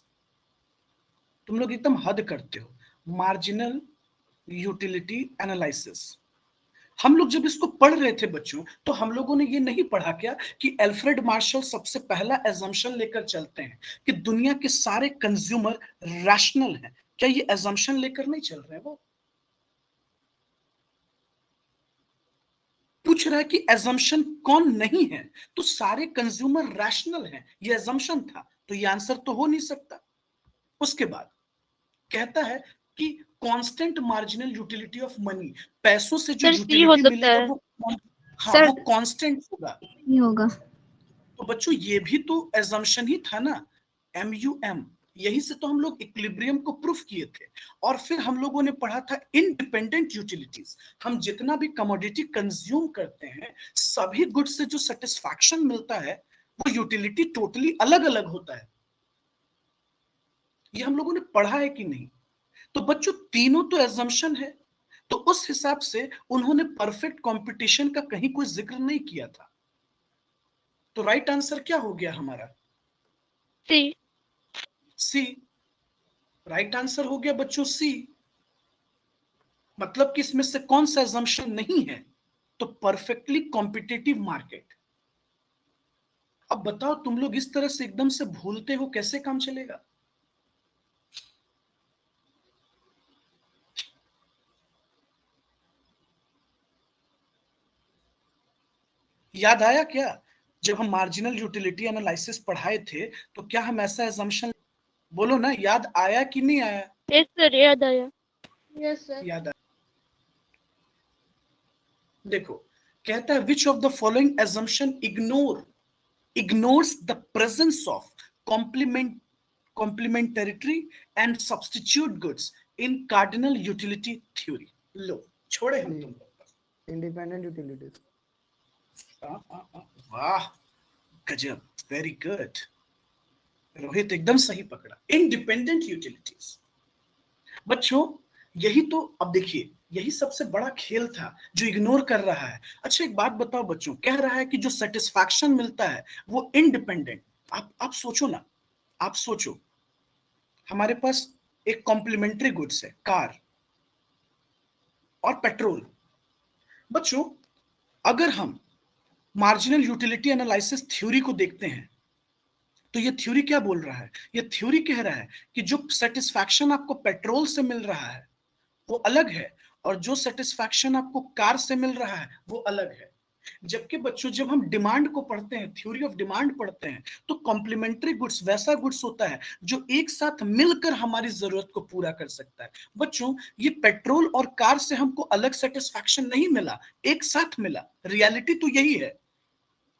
Speaker 1: तुम लोग एकदम हद करते हो, मार्जिनल यूटिलिटी एनालिसिस। हम लोग जब इसको पढ़ रहे थे बच्चों तो हम लोगों ने ये नहीं पढ़ा क्या कि एल्फ्रेड मार्शल सबसे पहला एजम्पशन लेकर चलते हैं कि दुनिया के सारे कंज्यूमर रैशनल हैं, क्या ये एजम्पशन लेकर नहीं चल रहे हैं? वो पूछ रहा है कि एजम्पशन कौन नहीं है, तो सारे कंज्यूमर रैशनल हैं, ये एजम्पशन था, तो ये आंसर तो हो नहीं सकता। उसके बाद कहता है कि constant marginal utility of money, पैसों से जो
Speaker 3: सर सी हो
Speaker 1: यूटिलिटी
Speaker 3: सकता
Speaker 1: मिलेगा
Speaker 3: है.
Speaker 1: वो हाँ
Speaker 6: सर
Speaker 1: वो कांस्टेंट होगा।
Speaker 6: नहीं होगा।
Speaker 1: तो बच्चों ये भी तो एजम्पशन ही था ना, MUM, यही से तो हम लोग इक्विलिब्रियम को प्रूफ किए थे। और फिर हम लोगों ने पढ़ा था इंडिपेंडेंट यूटिलिटीज, हम जितना भी कमोडिटी कंज्यूम करते हैं सभी गुड से जो सेटिस्फैक्शन मिलता है वो यूटिलिटी टोटली अलग अलग होता है, ये हम लोगों ने पढ़ा है कि नहीं? तो बच्चों तीनों तो एजम्पशन है, तो उस हिसाब से उन्होंने परफेक्ट कंपटीशन का कहीं कोई जिक्र नहीं किया था, तो राइट आंसर क्या हो गया हमारा?
Speaker 3: सी.
Speaker 1: सी, राइट आंसर हो गया बच्चों सी। मतलब कि इसमें से कौन सा एजम्पशन नहीं है? तो परफेक्टली कॉम्पिटिटिव मार्केट। अब बताओ तुम लोग इस तरह से एकदम से भूलते हो, कैसे काम चलेगा? याद आया क्या, जब हम मार्जिनल यूटिलिटी एनालिसिस पढ़ाए थे तो क्या हम ऐसा एजम्पशन, बोलो ना, याद आया कि नहीं आया?
Speaker 3: यस सर, याद आया. Yes sir.
Speaker 1: याद आया। देखो कहता है which of the following assumption ignores the presence of complementary and substitute goods in cardinal utility theory. लो छोड़े हम तुम लोग।
Speaker 5: Independent utilities.
Speaker 1: वाह गजब, वेरी गुड रोहित, एकदम सही पकड़ा, इंडिपेंडेंट यूटिलिटीज। बच्चों यही तो, अब देखिए यही सबसे बड़ा खेल था जो इग्नोर कर रहा है। अच्छा एक बात बताओ बच्चों, कह रहा है कि जो सेटिस्फैक्शन मिलता है वो इंडिपेंडेंट। आप सोचो ना, आप सोचो, हमारे पास एक कॉम्प्लीमेंट्री गुड्स है, कार और पेट्रोल। बच्चों अगर हम मार्जिनल यूटिलिटी एनालिसिस थ्योरी को देखते हैं तो ये थ्योरी क्या बोल रहा है? ये थ्योरी कह रहा है कि जो सेटिस्फैक्शन आपको पेट्रोल से मिल रहा है वो अलग है और जो सेटिस्फैक्शन आपको कार से मिल रहा है वो अलग है। जबकि बच्चों जब हम डिमांड को पढ़ते हैं, थ्योरी ऑफ डिमांड पढ़ते हैं, तो कॉम्प्लीमेंट्री गुड्स वैसा गुड्स होता है जो एक साथ मिलकर हमारी जरूरत को पूरा कर सकता है। बच्चों ये पेट्रोल और कार से हमको अलग सेटिस्फैक्शन नहीं मिला, एक साथ मिला, रियलिटी तो यही है।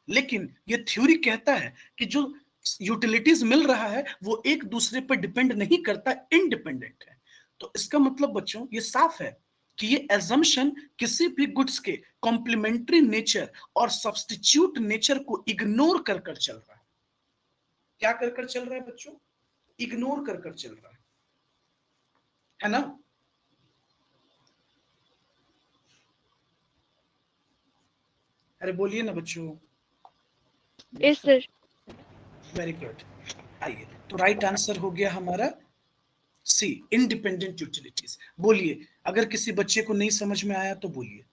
Speaker 1: लेकिन ये थ्योरी कहता है कि जो यूटिलिटीज मिल रहा है वो एक दूसरे पर डिपेंड नहीं करता, इंडिपेंडेंट है। तो इसका मतलब बच्चों ये साफ है कि ये एजम्पशन किसी भी गुड्स के कॉम्प्लीमेंट्री नेचर और सब्स्टिट्यूट नेचर को इग्नोर कर कर चल रहा है। क्या कर कर चल रहा है बच्चों? इग्नोर कर कर चल रहा है ना? अरे बोलिए ना बच्चों।
Speaker 3: Yes sir.
Speaker 1: Very good. आइए तो राइट आंसर हो गया हमारा सी, इंडिपेंडेंट यूटिलिटीज। बोलिए, अगर किसी बच्चे को नहीं समझ में आया तो बोलिए।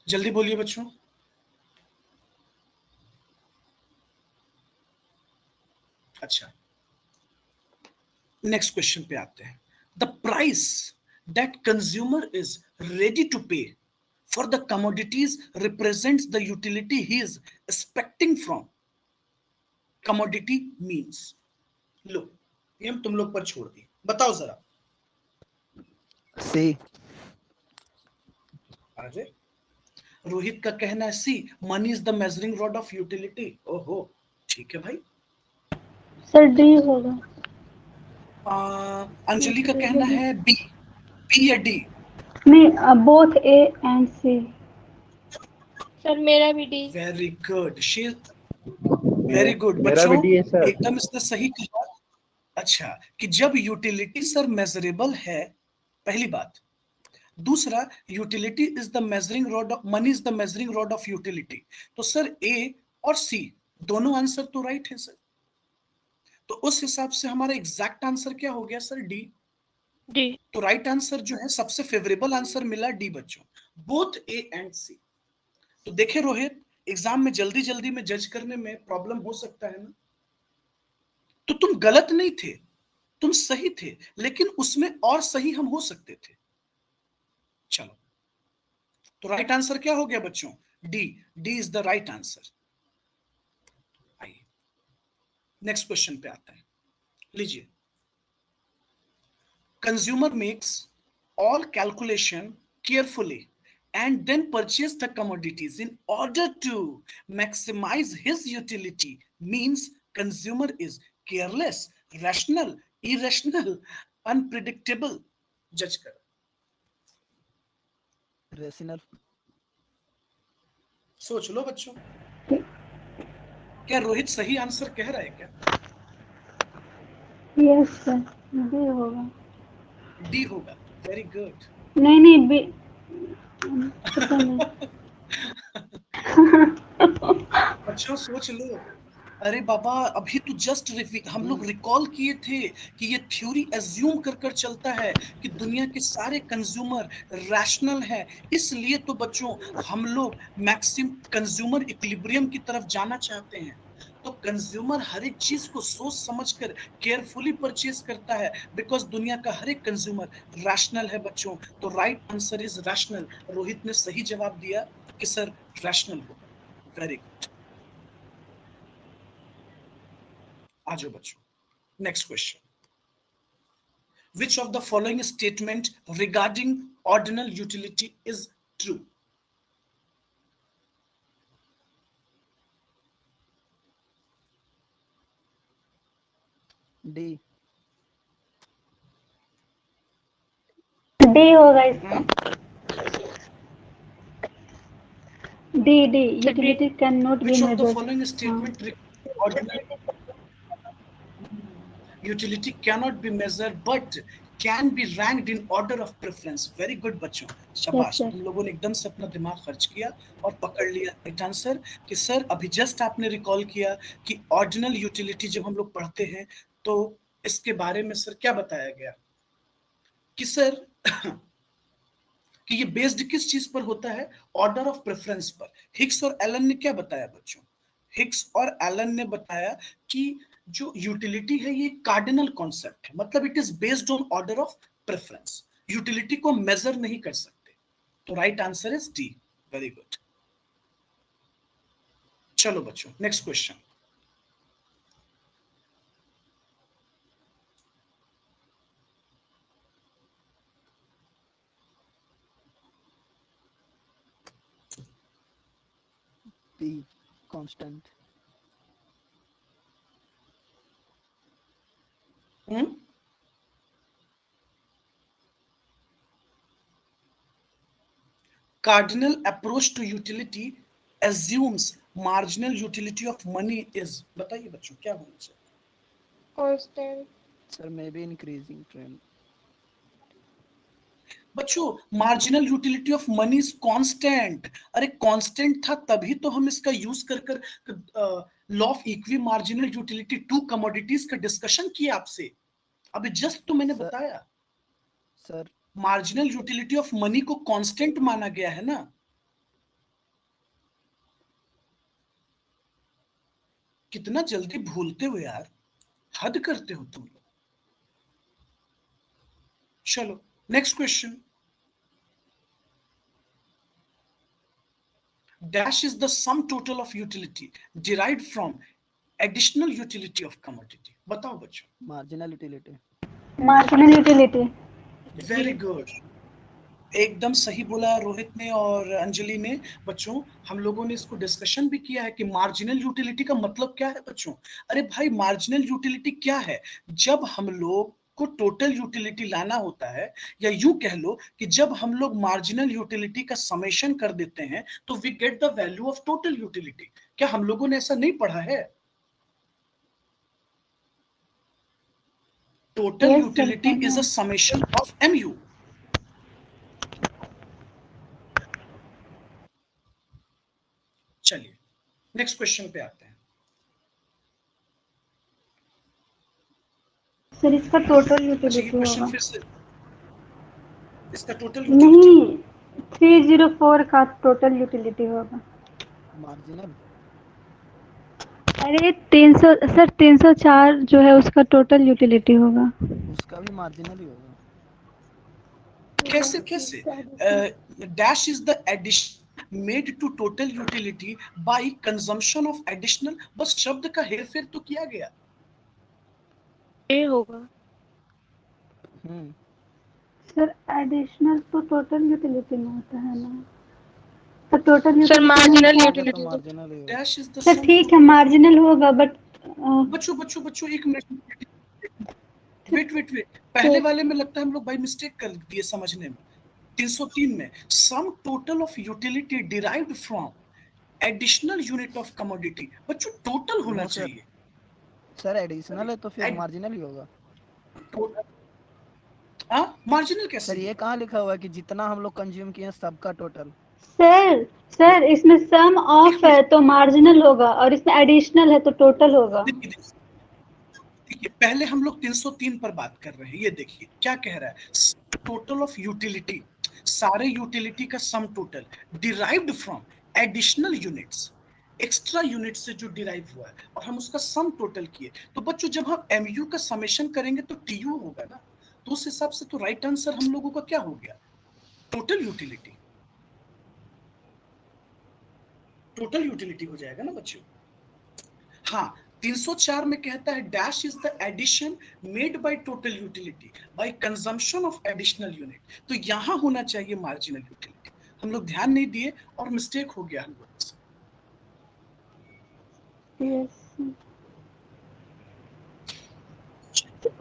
Speaker 1: जल्दी बोलिए बच्चों। अच्छा नेक्स्ट क्वेश्चन पे आते हैं। The price that consumer is ready to pay for the commodities represents the utility he is expecting from commodity means. लो ये हम तुम लोग पर छोड़ दी, बताओ जरा।
Speaker 4: सी।
Speaker 1: अरे रोहित का कहना है C, money is the measuring rod of utility. ओहो ठीक है भाई।
Speaker 2: सर डी होगा।
Speaker 1: अंजलि का कहना है बी, बी या डी?
Speaker 2: नहीं, both A and C.
Speaker 3: Sir मेरा भी D.
Speaker 1: Very good, she very good
Speaker 4: मेरा भी
Speaker 1: बच्चों,
Speaker 4: डी है सर।
Speaker 1: एकदम इसने सही कहा। अच्छा कि जब यूटिलिटी सर मेजरेबल है, पहली बात। दूसरा, utility is the measuring rod of money, is the measuring rod of utility. तो सर ए और सी दोनों आंसर तो राइट है सर। तो उस हिसाब से हमारा एग्जैक्ट आंसर क्या हो गया सर? डी।
Speaker 3: डी।
Speaker 1: तो राइट आंसर जो है सबसे फेवरेबल आंसर मिला डी बच्चों, बोथ ए एंड सी। तो देखे रोहित, एग्जाम में जल्दी जल्दी में जज करने में प्रॉब्लम हो सकता है ना? तो तुम गलत नहीं थे, तुम सही थे, लेकिन उसमें और सही हम हो सकते थे। चलो तो राइट आंसर क्या हो गया बच्चों? D, D is the right answer. आइए नेक्स्ट क्वेश्चन पे आते हैं, लीजिए। Consumer makes all calculation carefully and then purchase the commodities in order to maximize his utility means consumer is careless, rational, irrational, unpredictable. जज कर।
Speaker 5: Rational.
Speaker 1: सोच लो बच्चों, क्या रोहित सही आंसर कह रहा है क्या?
Speaker 2: यस सर, डी होगा।
Speaker 1: डी होगा, वेरी गुड।
Speaker 2: नहीं नहीं, बी, पता नहीं।
Speaker 1: बच्चों सोच लो। अरे बाबा अभी तो जस्ट हम लोग रिकॉल किए थे कि ये थ्योरी एज्यूम कर कर चलता है कि दुनिया के सारे कंज्यूमर रैशनल है, इसलिए तो बच्चों हम लोग मैक्सिम कंज्यूमर इक्विलिब्रियम की तरफ जाना चाहते हैं। तो कंज्यूमर हर एक चीज को सोच समझकर केयरफुली परचेज करता है, बिकॉज दुनिया का हर एक कंज्यूमर रैशनल है बच्चों। तो right answer is rational. Rohit ने सही जवाब दिया कि सर रैशनल होगा। Very good. आ जाओ बच्चों, Next question. Which of the following statement regarding ordinal utility is true?
Speaker 5: D.
Speaker 2: D होगा इसका। D D utility can not be
Speaker 1: Which of the
Speaker 2: measured.
Speaker 1: following statement regarding ordinal utility cannot be measured but can be ranked in order of preference? Very good बच्चों, शाबाश।
Speaker 2: sir.
Speaker 1: तुम लोगों ने एकदम से अपना दिमाग खर्च किया और पकड़ लिया राइट आंसर कि सर अभी जस्ट आपने रिकॉल किया कि ऑर्डिनल यूटिलिटी जब हम लोग पढ़ते हैं तो इसके बारे में सर क्या बताया गया कि सर कि ये बेस्ड किस चीज पर होता है? ऑर्डर ऑफ प्रेफरेंस पर। हिग्स और एलन ने क्या बताया बच्चों? हिग्स और एलन ने बताया कि जो यूटिलिटी है ये कार्डिनल कॉन्सेप्ट है, मतलब it is based on order of preference. Utility को मेजर नहीं कर सकते। तो right answer is D. Very good. चलो बच्चों next question.
Speaker 5: P. Constant.
Speaker 1: Cardinal approach to utility assumes marginal utility of money is, बताइए बच्चों क्या होना चाहिए?
Speaker 3: constant,
Speaker 5: Sir, maybe increasing trend.
Speaker 1: बच्चों marginal utility of money is constant. अरे constant था तभी तो हम इसका यूज कर law of equi marginal utility to commodities का डिस्कशन किया आपसे अभी जस्ट तो मैंने बताया।
Speaker 5: Sir
Speaker 1: marginal utility of money को कांस्टेंट माना गया है ना। कितना जल्दी भूलते हो यार, हद करते हो तुम लोग। चलो next question. Dash is the sum total of utility derived from additional utility of commodity. बताओ बच्चों।
Speaker 5: marginal utility.
Speaker 2: Marginal utility.
Speaker 1: Very good, एकदम सही बोला रोहित ने और अंजलि ने। बच्चों हम लोगों ने इसको डिस्कशन भी किया है कि मार्जिनल यूटिलिटी का मतलब क्या है बच्चों। अरे भाई मार्जिनल यूटिलिटी क्या है? जब हम लोग को टोटल यूटिलिटी लाना होता है, या यूं कह लो कि जब हम लोग मार्जिनल यूटिलिटी का समेशन कर देते हैं तो we get the value of total utility. क्या हम लोगों ने ऐसा नहीं पढ़ा है? Total
Speaker 2: Yes,
Speaker 1: utility
Speaker 2: sir.
Speaker 1: Is a summation of MU। चलिए नेक्स्ट क्वेश्चन पे आते हैं।
Speaker 2: सर इसका टोटल
Speaker 1: अच्छा ये
Speaker 2: यूटिलिटी
Speaker 1: क्वेश्चन
Speaker 2: होगा।
Speaker 1: फिर से, इसका टोटल यूटिलिटी
Speaker 2: नहीं, 304 का टोटल यूटिलिटी होगा।
Speaker 5: marginal.
Speaker 2: अरे 300 सर 304 जो है उसका टोटल यूटिलिटी होगा।
Speaker 5: उसका भी marginal ही होगा।
Speaker 1: कैसे कैसे? Dash is the addition made to total utility by consumption of additional. बस शब्द का हेरफेर तो किया गया।
Speaker 3: ए होगा।
Speaker 2: सर एडिशनल तो टोटल यूटिलिटी में होता है ना। तो टोटल
Speaker 3: सर
Speaker 2: यूटिलिटी
Speaker 3: मार्जिनल
Speaker 5: तो
Speaker 3: यूटिलिटी
Speaker 5: marginal ही होगा।
Speaker 1: डैश इज द
Speaker 2: सर ठीक है मार्जिनल होगा बट
Speaker 1: बच्चों बच्चों बच्चों एक मिनट, वेट वेट वेट, पहले वाले में लगता है हम लोग बाय मिस्टेक कर दिए समझने में। 303 में sum total of utility derived from additional unit of commodity. बच्चों टोटल होना
Speaker 5: No, sir.
Speaker 1: चाहिए।
Speaker 5: सर एडिशनल है तो फिर
Speaker 1: Ad-
Speaker 5: marginal ही होगा।
Speaker 1: मार्जिनल कैसे?
Speaker 5: सर ये कहाँ लिखा हुआ है कि जितना हम लोग कंज्यूम किए सबका टोटल?
Speaker 2: सर इसमें सम ऑफ है तो मार्जिनल होगा और इसमें एडिशनल है तो टोटल होगा।
Speaker 1: देखिए पहले हम लोग 303 पर बात कर रहे हैं। ये देखिए क्या कह रहा है, टोटल ऑफ यूटिलिटी, सारे यूटिलिटी का sum total derived from additional units, extra unit से जो डिराइव हुआ है और हम उसका सम टोटल किए। तो बच्चों जब हम MU का समेशन करेंगे तो TU होगा ना। तो उस हिसाब से तो राइट आंसर हम लोगों का क्या हो गया? Total utility. टोटल यूटिलिटी हो जाएगा ना बच्चों। हाँ 304 में कहता है dash is the addition made by total utility by consumption of additional unit. तो यहां होना चाहिए मार्जिनल यूटिलिटी, हम लोग ध्यान नहीं दिए और मिस्टेक हो गया हम लोग से।
Speaker 2: यस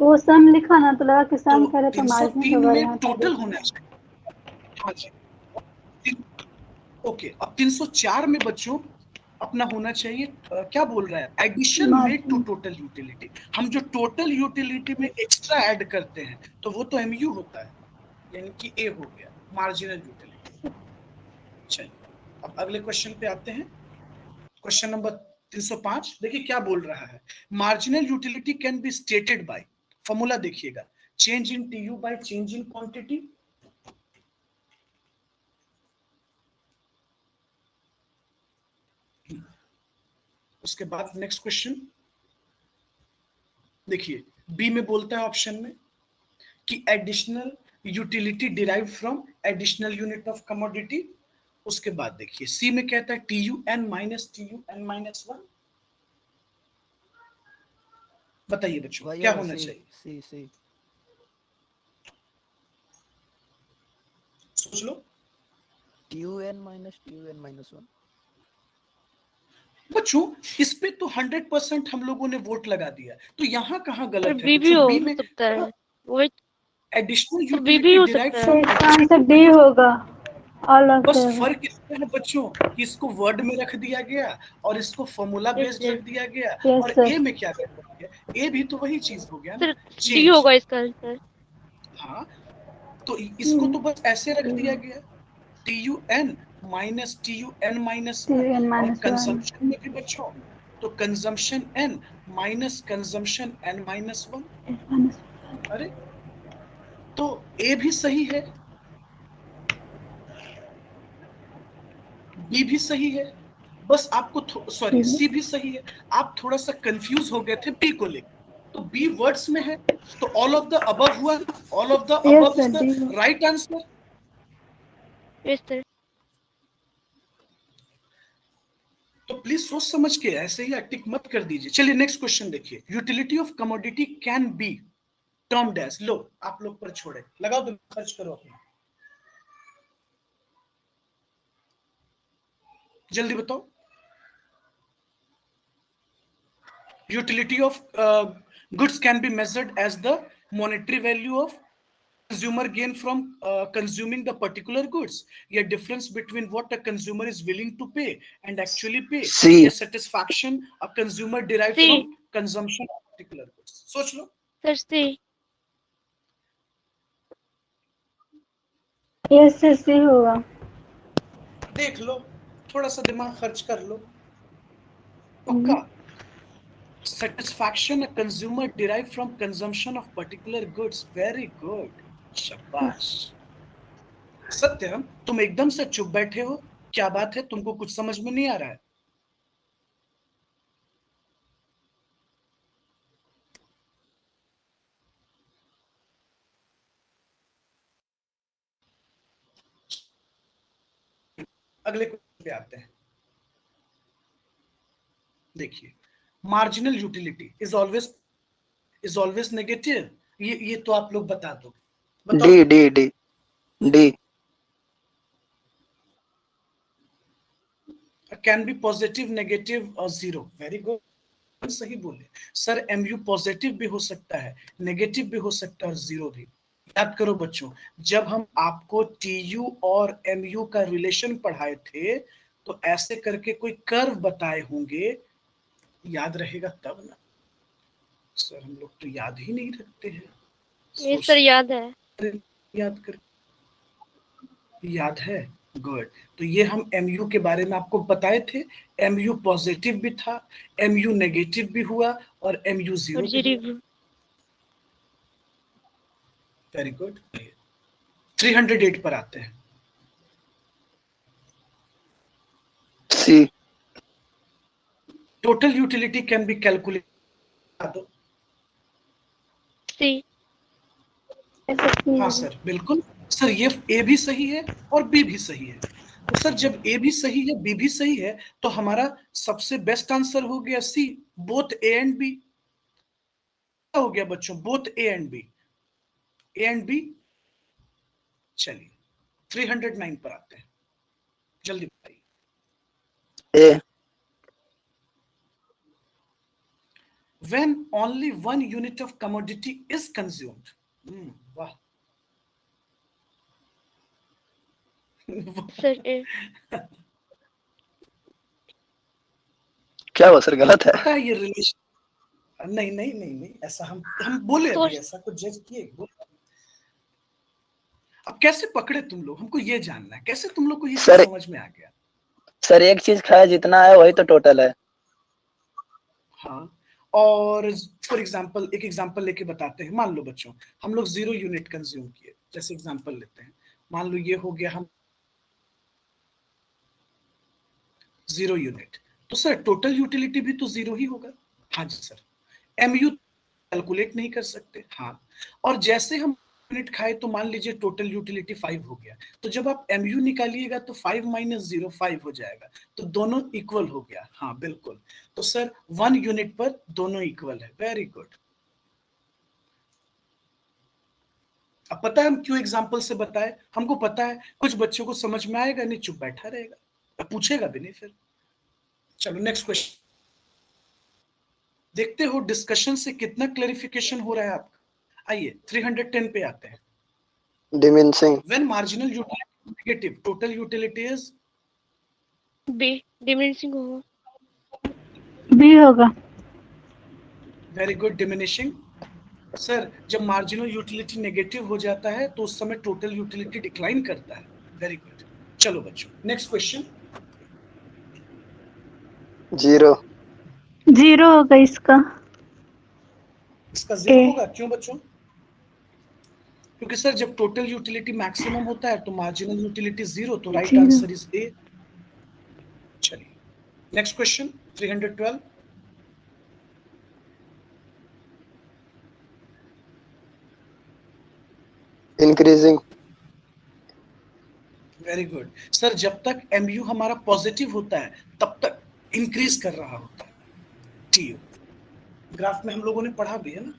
Speaker 2: वो सम लिखा ना तो लगा कि सम
Speaker 1: तो
Speaker 2: करे तो मार्जिनल
Speaker 1: 303
Speaker 2: होगा,
Speaker 1: में
Speaker 2: यहाँ
Speaker 1: टोटल होना चाहिए। हाँ जी, ओके। अब 304 में बच्चों अपना होना चाहिए क्या बोल रहा है, addition made to total utility. हम जो टोटल यूटिलिटी में एक्स्ट्रा ऐड करते हैं तो वो तो एमयू होता है, यानी कि ए हो गया मार्जिनल यूटिलिटी। चलिए अब अगले क्वेश्चन पे आते हैं, क्वेश्चन नंबर 305। देखिए क्या बोल रहा है, marginal utility can be stated by, formula देखिएगा, change in TU by change in quantity. उसके बाद नेक्स्ट क्वेश्चन देखिए, बी में बोलता है ऑप्शन में कि additional utility derive from additional unit of commodity. उसके बाद देखिए सी में कहता है TUN माइनस TUN-1। बताइए बच्चों
Speaker 5: वही
Speaker 1: क्या
Speaker 5: होगा,
Speaker 1: होना
Speaker 5: सी
Speaker 1: चाहिए,
Speaker 5: सी सी।
Speaker 1: सोच लो।
Speaker 5: TUN-1।
Speaker 1: बच्चों इस पे तो 100% हम लोगों ने वोट लगा दिया, तो यहाँ कहाँ
Speaker 3: पर
Speaker 1: गलत है
Speaker 3: बी भी
Speaker 1: बच्चों,
Speaker 3: हो
Speaker 1: बी में
Speaker 3: सकता है, वही
Speaker 1: एडिशनल
Speaker 3: तो बी भी
Speaker 1: यूटिलिटी
Speaker 3: हो
Speaker 1: डिराइव
Speaker 3: सकता है।
Speaker 1: फ्रॉम,
Speaker 2: तो इसका आंसर डी होगा, ऑल ऑफ
Speaker 1: बस
Speaker 2: द
Speaker 1: फर्क इसमें है बच्चों कि इसको वर्ड में रख दिया गया और इसको फॉर्मूला
Speaker 3: यस
Speaker 1: बेस्ड रख दिया गया,
Speaker 2: यस
Speaker 1: और
Speaker 2: सर।
Speaker 1: ए में क्या कर दिया गया, ए भी तो वही चीज हो गया ना,
Speaker 3: सर डी
Speaker 1: चेंज।
Speaker 3: होगा इसका आंसर।
Speaker 1: हाँ तो इसको तो बस ऐसे रख दिया गया, TUN माइनस TUN-1। और
Speaker 2: TUN-1
Speaker 1: कंजम्पशन में भी बच्चों तो consumption n minus consumption n-1। अरे तो ए भी सही है, बी भी सही है, बस आपको सॉरी सी भी सही है, आप थोड़ा सा कंफ्यूज हो गए थे बी को लेकर, तो बी वर्ड्स में है, तो ऑल ऑफ द अबव हुआ, all of the
Speaker 2: yes
Speaker 1: above
Speaker 2: sir,
Speaker 1: is the
Speaker 2: D
Speaker 1: right answer.
Speaker 3: Yes sir.
Speaker 1: तो प्लीज सोच समझ के ऐसे ही टिक मत कर दीजिए। चलिए नेक्स्ट क्वेश्चन देखिए, utility of commodity can be term dash. लो आप लोग पर छोड़े, लगाओ तुम सर्च करो अपना, जल्दी बताओ। Utility of goods can be measured as the monetary value of consumer gain from consuming the particular goods, a difference between what a consumer is willing to pay and actually pay,
Speaker 4: C.
Speaker 1: a satisfaction a consumer derive
Speaker 3: C
Speaker 1: from consumption of particular goods। सोच लो।
Speaker 3: Sir सी।
Speaker 2: Yes sir, सी होगा।
Speaker 1: देख लो, थोड़ा सा दिमाग खर्च कर लो, पक्का। Satisfaction a consumer derive from consumption of particular goods, very good, शाबाश। सत्यम तुम एकदम से चुप बैठे हो, क्या बात है, तुमको कुछ समझ में नहीं आ रहा है? अगले क्वेश्चन पे आते हैं, देखिए marginal utility is always negative, ये तो आप लोग बता दो, बताओ।
Speaker 4: D. D. D. D.
Speaker 1: Can be positive negative और जीरो, वेरी गुड, सही बोले सर। एमयू पॉजिटिव भी हो सकता है, नेगेटिव भी हो सकता है और जीरो भी। याद करो बच्चों, जब हम आपको टीयू और एमयू का रिलेशन पढ़ाए थे तो ऐसे करके कोई कर्व बताए होंगे, याद रहेगा तब ना। सर हम लोग तो याद ही नहीं रखते हैं,
Speaker 3: ये सर याद है।
Speaker 1: याद कर, याद है, गुड। तो ये हम एमयू के बारे में आपको बताए थे, एमयू पॉजिटिव भी था, एमयू नेगेटिव भी हुआ और एमयू जीरो
Speaker 3: और
Speaker 1: भी
Speaker 3: जी
Speaker 1: हुआ। Very good. 308 पर आते हैं,
Speaker 4: C.
Speaker 1: Total utility can be calculate.
Speaker 3: C.
Speaker 1: हाँ सर बिल्कुल सर, ये ए भी सही है और बी भी सही है। तो सर जब ए भी सही है बी भी सही है तो हमारा सबसे बेस्ट आंसर हो गया C, both A and B. हो गया बच्चों, both A and B, A and B. चलिए 309 पर आते हैं, जल्दी बताइए।
Speaker 4: A.
Speaker 1: When only one unit of commodity is consumed. वाह।
Speaker 3: Sir A.
Speaker 4: क्या हुआ सर, गलत है?
Speaker 1: पता है ये रिलेशन, नहीं नहीं नहीं नहीं, ऐसा हम बोले
Speaker 3: तो
Speaker 1: अभी, ऐसा कुछ जज किए बोले। अब कैसे पकड़े तुम लोग, हमको ये जानना है, कैसे तुम लोग को ये
Speaker 4: सर
Speaker 1: समझ में आ गया?
Speaker 4: सर एक चीज खाया जितना है वही तो टोटल है।
Speaker 1: हाँ, और फॉर एग्जाम्पल एक एग्जाम्पल लेके बताते हैं। मान लो बच्चों हम लोग 0 यूनिट कंज्यूम किए, जैसे एग्जाम्पल लेते हैं, मान लो ये हो गया हम 0 यूनिट, तो सर टोटल यूटिलिटी भी तो 0 ही होगा। हाँ जी सर, एमयू कैलकुलेट नहीं कर सकते। हाँ, और जैसे हम यूनिट खाए तो मान लीजिए टोटल यूटिलिटी 5 हो गया, तो जब आप एमयू निकालिएगा तो 5 - 0 5 हो जाएगा, तो दोनों इक्वल हो गया। हाँ बिल्कुल, तो सर 1 यूनिट पर दोनों इक्वल है। Very good. अब पता है हम क्यों एग्जाम्पल से बताए, हमको पता है कुछ बच्चों को समझ में आएगा नहीं, चुप बैठा रहेगा, पूछेगा भी नहीं फिर। चलो नेक्स्ट क्वेश्चन देखते हो, डिस्कशन से कितना क्लैरिफिकेशन हो रहा है आपका। आइए 310 पे आते हैं।
Speaker 4: Diminishing.
Speaker 1: When marginal utility is negative, total utility is
Speaker 3: B. Diminishing होगा।
Speaker 2: बी होगा।
Speaker 1: very good, diminishing। सर जब मार्जिनल यूटिलिटी नेगेटिव हो जाता है तो उस समय टोटल यूटिलिटी डिक्लाइन करता है। Very good. चलो बच्चों नेक्स्ट क्वेश्चन।
Speaker 4: 0।
Speaker 2: 0 होगा इसका।
Speaker 1: इसका 0
Speaker 2: ए।
Speaker 1: होगा, क्यों बच्चों? क्योंकि सर जब टोटल यूटिलिटी मैक्सिमम होता है तो मार्जिनल यूटिलिटी 0, तो राइट
Speaker 2: 0।
Speaker 1: Answer is A. चलिए next question 312।
Speaker 4: Increasing.
Speaker 1: Very good. Sir जब तक एमयू हमारा पॉजिटिव होता है तब तक इंक्रीज कर रहा होता है टीयू। ग्राफ में हम लोगों ने पढ़ा भी है ना।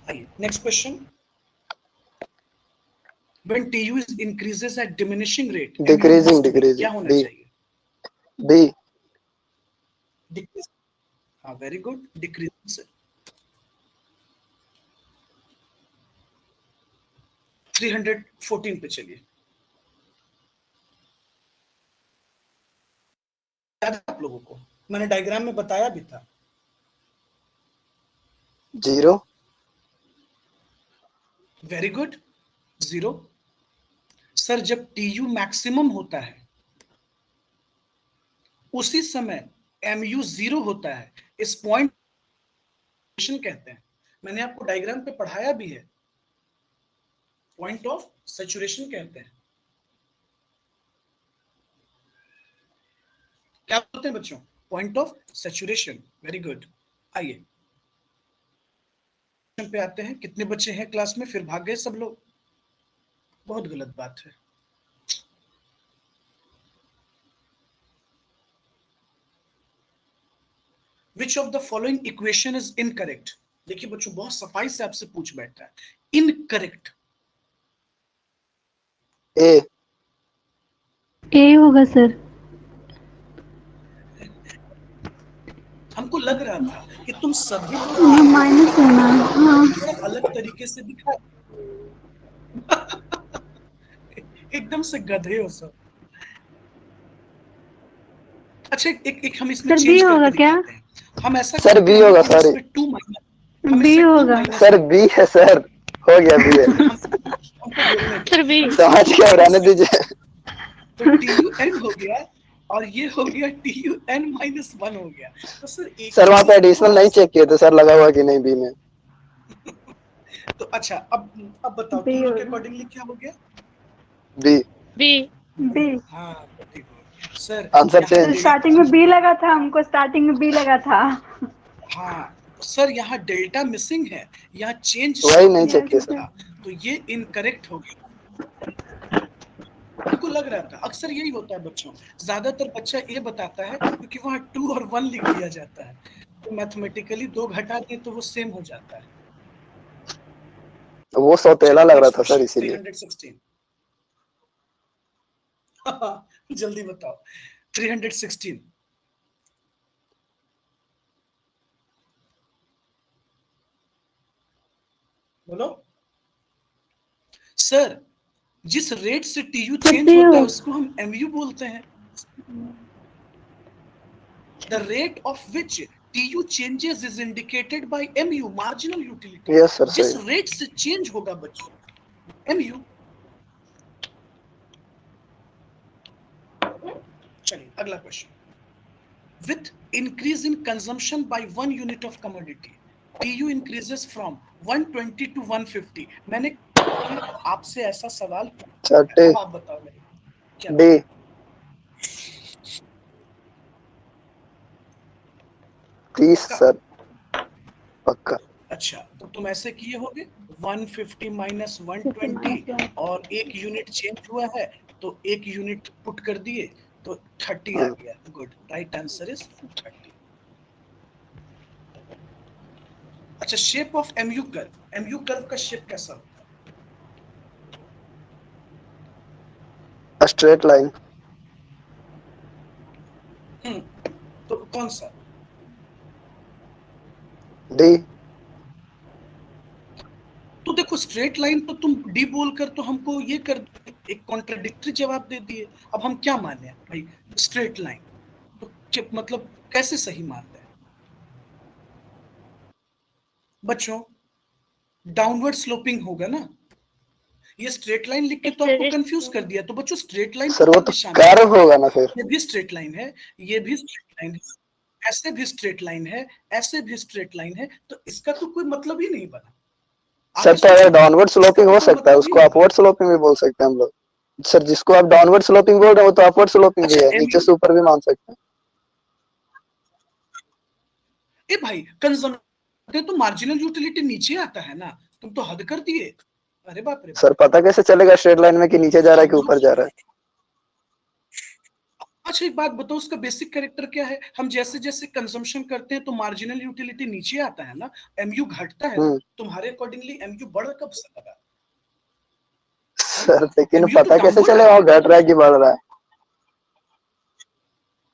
Speaker 1: आइए next question. When TU is increases at diminishing rate, MU
Speaker 4: decreasing.
Speaker 1: must be क्या
Speaker 4: डिक्रीजिंग।
Speaker 1: होना
Speaker 4: बी।
Speaker 1: चाहिए?
Speaker 4: बी।
Speaker 1: Decrease। हाँ वेरी गुड, डिक्रीज। 314 पे चलिए। याद है आप लोगों को, मैंने डायग्राम में बताया भी था।
Speaker 4: 0।
Speaker 1: Very good, 0। सर जब TU मैक्सिमम होता है उसी समय MU 0 होता है, इस पॉइंट कहते हैं। मैंने आपको डायग्राम पे पढ़ाया भी है, पॉइंट ऑफ सैचुरेशन कहते हैं। क्या बोलते हैं बच्चों? Point of saturation. Very good. आइए पे आते हैं। कितने बच्चे हैं क्लास में, फिर भाग गए सब लोग, बहुत गलत बात है। Which of the following equation is incorrect? देखिए बच्चों बहुत सफाई से आपसे पूछ बैठा है, इनकरेक्ट।
Speaker 4: ए।
Speaker 2: ए होगा सर।
Speaker 1: हमको लग रहा था कि तुम सभी
Speaker 2: ये माइनस है ना। हाँ
Speaker 1: अलग तरीके से दिखा एकदम से गधे हो सब। अच्छा एक हम इसमें
Speaker 2: सर बी
Speaker 1: चेंज
Speaker 2: होगा
Speaker 1: करके
Speaker 2: क्या?
Speaker 1: दिखाते हैं। हम ऐसा
Speaker 4: सर बी होगा। सॉरी,
Speaker 2: बी होगा।
Speaker 4: सर बी है सर, हो गया बी है।
Speaker 3: Sir B.
Speaker 4: समझ के रहने दीजिए।
Speaker 1: तो TUN हो गया और ये हो गया TUN -1 हो गया। तो सर एक
Speaker 4: सर वहाँ पे
Speaker 1: चीज
Speaker 4: एडिशनल नहीं चेक किए थे सर, लगा हुआ कि नहीं बी में।
Speaker 1: तो अच्छा अब बताओ
Speaker 2: बी
Speaker 1: तुम लोग के
Speaker 2: होगा।
Speaker 1: अकॉर्डिंगली क्या हो गया?
Speaker 4: बी।
Speaker 3: बी।
Speaker 2: बी।
Speaker 1: हाँ ठीक हो सर।
Speaker 4: Answer change.
Speaker 2: स्टार्टिंग में बी लगा था हमको, स्टार्टिंग में बी लगा था।
Speaker 1: हाँ सर यहाँ डेल्टा मिसिंग है, यहाँ चेंज
Speaker 4: वही नहीं चेक किया सर।
Speaker 1: था, तो ये इनकरेक्ट हो गया। उनको लग रहा था, अक्सर यही होता है बच्चों, ज्यादातर बच्चा ये बताता है क्योंकि वहां 2 और 1 लिख दिया जाता है, तो मैथमेटिकली 2 घटा दिए तो वो सेम हो जाता है।
Speaker 4: वो सौतेला
Speaker 1: चलिए
Speaker 4: लग रहा
Speaker 1: नेक्स्ट
Speaker 4: था सर,
Speaker 1: क्वेश्चन
Speaker 4: इसीलिए।
Speaker 1: 316 जल्दी बताओ 316। बोलो सर, जिस रेट से टीयू चेंज होता है उसको हम एमयू बोलते हैं। The rate of which TU changes is indicated by MU, marginal utility.
Speaker 4: Yes sir,
Speaker 1: जिस
Speaker 4: सही।
Speaker 1: रेट से चेंज होगा बच्चों एमयू। चलिए अगला question. With increase in consumption by 1 unit of commodity, TU increases from 120 to 150। मैंने आपसे ऐसा सवाल पूछा,
Speaker 4: छठे
Speaker 1: अब आप बताओ मेरे क्या
Speaker 4: डी। 30
Speaker 1: पक्का?
Speaker 4: सर, पक्का।
Speaker 1: अच्छा तो तुम ऐसे किए होगे 150 माइनस
Speaker 2: 50
Speaker 1: 120
Speaker 2: minus
Speaker 1: और 1 यूनिट चेंज हुआ है तो 1 यूनिट पुट कर दिए तो 30 आ
Speaker 4: हाँ।
Speaker 1: गया। Good, right answer is 30। अच्छा, shape of MU curve, MU curve का शेप कैसा होता
Speaker 4: स्ट्रेट लाइन।
Speaker 1: है? तो कौन सा?
Speaker 4: डी।
Speaker 1: तो देखो स्ट्रेट लाइन तो तुम डी बोलकर तो हमको ये कर एक कॉन्ट्राडिक्टरी जवाब दे दिए। अब हम क्या माने भाई, स्ट्रेट लाइन तो मतलब कैसे सही मान लें बच्चों? डाउनवर्ड स्लोपिंग होगा ना, ये स्ट्रेट लाइन लिख के तो आपको कंफ्यूज कर दिया। तो बच्चों स्ट्रेट लाइन का
Speaker 4: सर वो
Speaker 1: क्या
Speaker 4: तो
Speaker 1: निशान है?
Speaker 4: कर्व होगा ना फिर।
Speaker 1: ये भी स्ट्रेट लाइन है, ये भी स्ट्रेट लाइन है, ऐसे भी स्ट्रेट लाइन है, ऐसे भी स्ट्रेट लाइन है, तो इसका तो कोई मतलब ही नहीं बना। आप
Speaker 4: सर
Speaker 1: ही
Speaker 4: तो अगर
Speaker 1: सोचिए,
Speaker 4: डाउनवर्ड
Speaker 1: इसका
Speaker 4: स्लोपिंग
Speaker 1: तो
Speaker 4: हो
Speaker 1: कोई
Speaker 4: सकता है,
Speaker 1: मतलब ही
Speaker 4: उसको
Speaker 1: नहीं बना।
Speaker 4: अपवर्ड स्लोपिंग भी बोल सकते हैं हम लोग। सर जिसको आप डाउनवर्ड स्लोपिंग बोल रहे हो वो तो अपवर्ड स्लोपिंग भी
Speaker 1: अच्छा
Speaker 4: है, नीचे
Speaker 1: एमयू,
Speaker 4: से ऊपर भी मान सकते हैं।
Speaker 1: ए भाई कंजम्पशन तो मार्जिनल यूटिलिटी नीचे आता है ना, तुम तो हद कर दिए। अरे बाप रे
Speaker 4: सर
Speaker 1: बाप।
Speaker 4: पता कैसे चलेगा स्ट्रेट लाइन में कि नीचे जा रहा है
Speaker 1: हम
Speaker 4: कि
Speaker 1: लोग,
Speaker 4: ऊपर जा रहा है?
Speaker 1: अच्छा एक बात बताओ, उसका बेसिक कैरेक्टर क्या है? हम जैसे जैसे कंजम्पशन करते हैं तो मार्जिनल यूटिलिटी नीचे आता है ना, एमयू घटता है ना,
Speaker 4: हम्म।
Speaker 1: तुम्हारे अकॉर्डिंगली एमयू बढ़ कब से लगा?
Speaker 4: सर लेकिन
Speaker 1: एमयू तो
Speaker 4: पता कैसे
Speaker 1: डाउनवर्ड
Speaker 4: चलेगा वो
Speaker 1: आएगा
Speaker 4: घट रहा है कि बढ़ रहा है?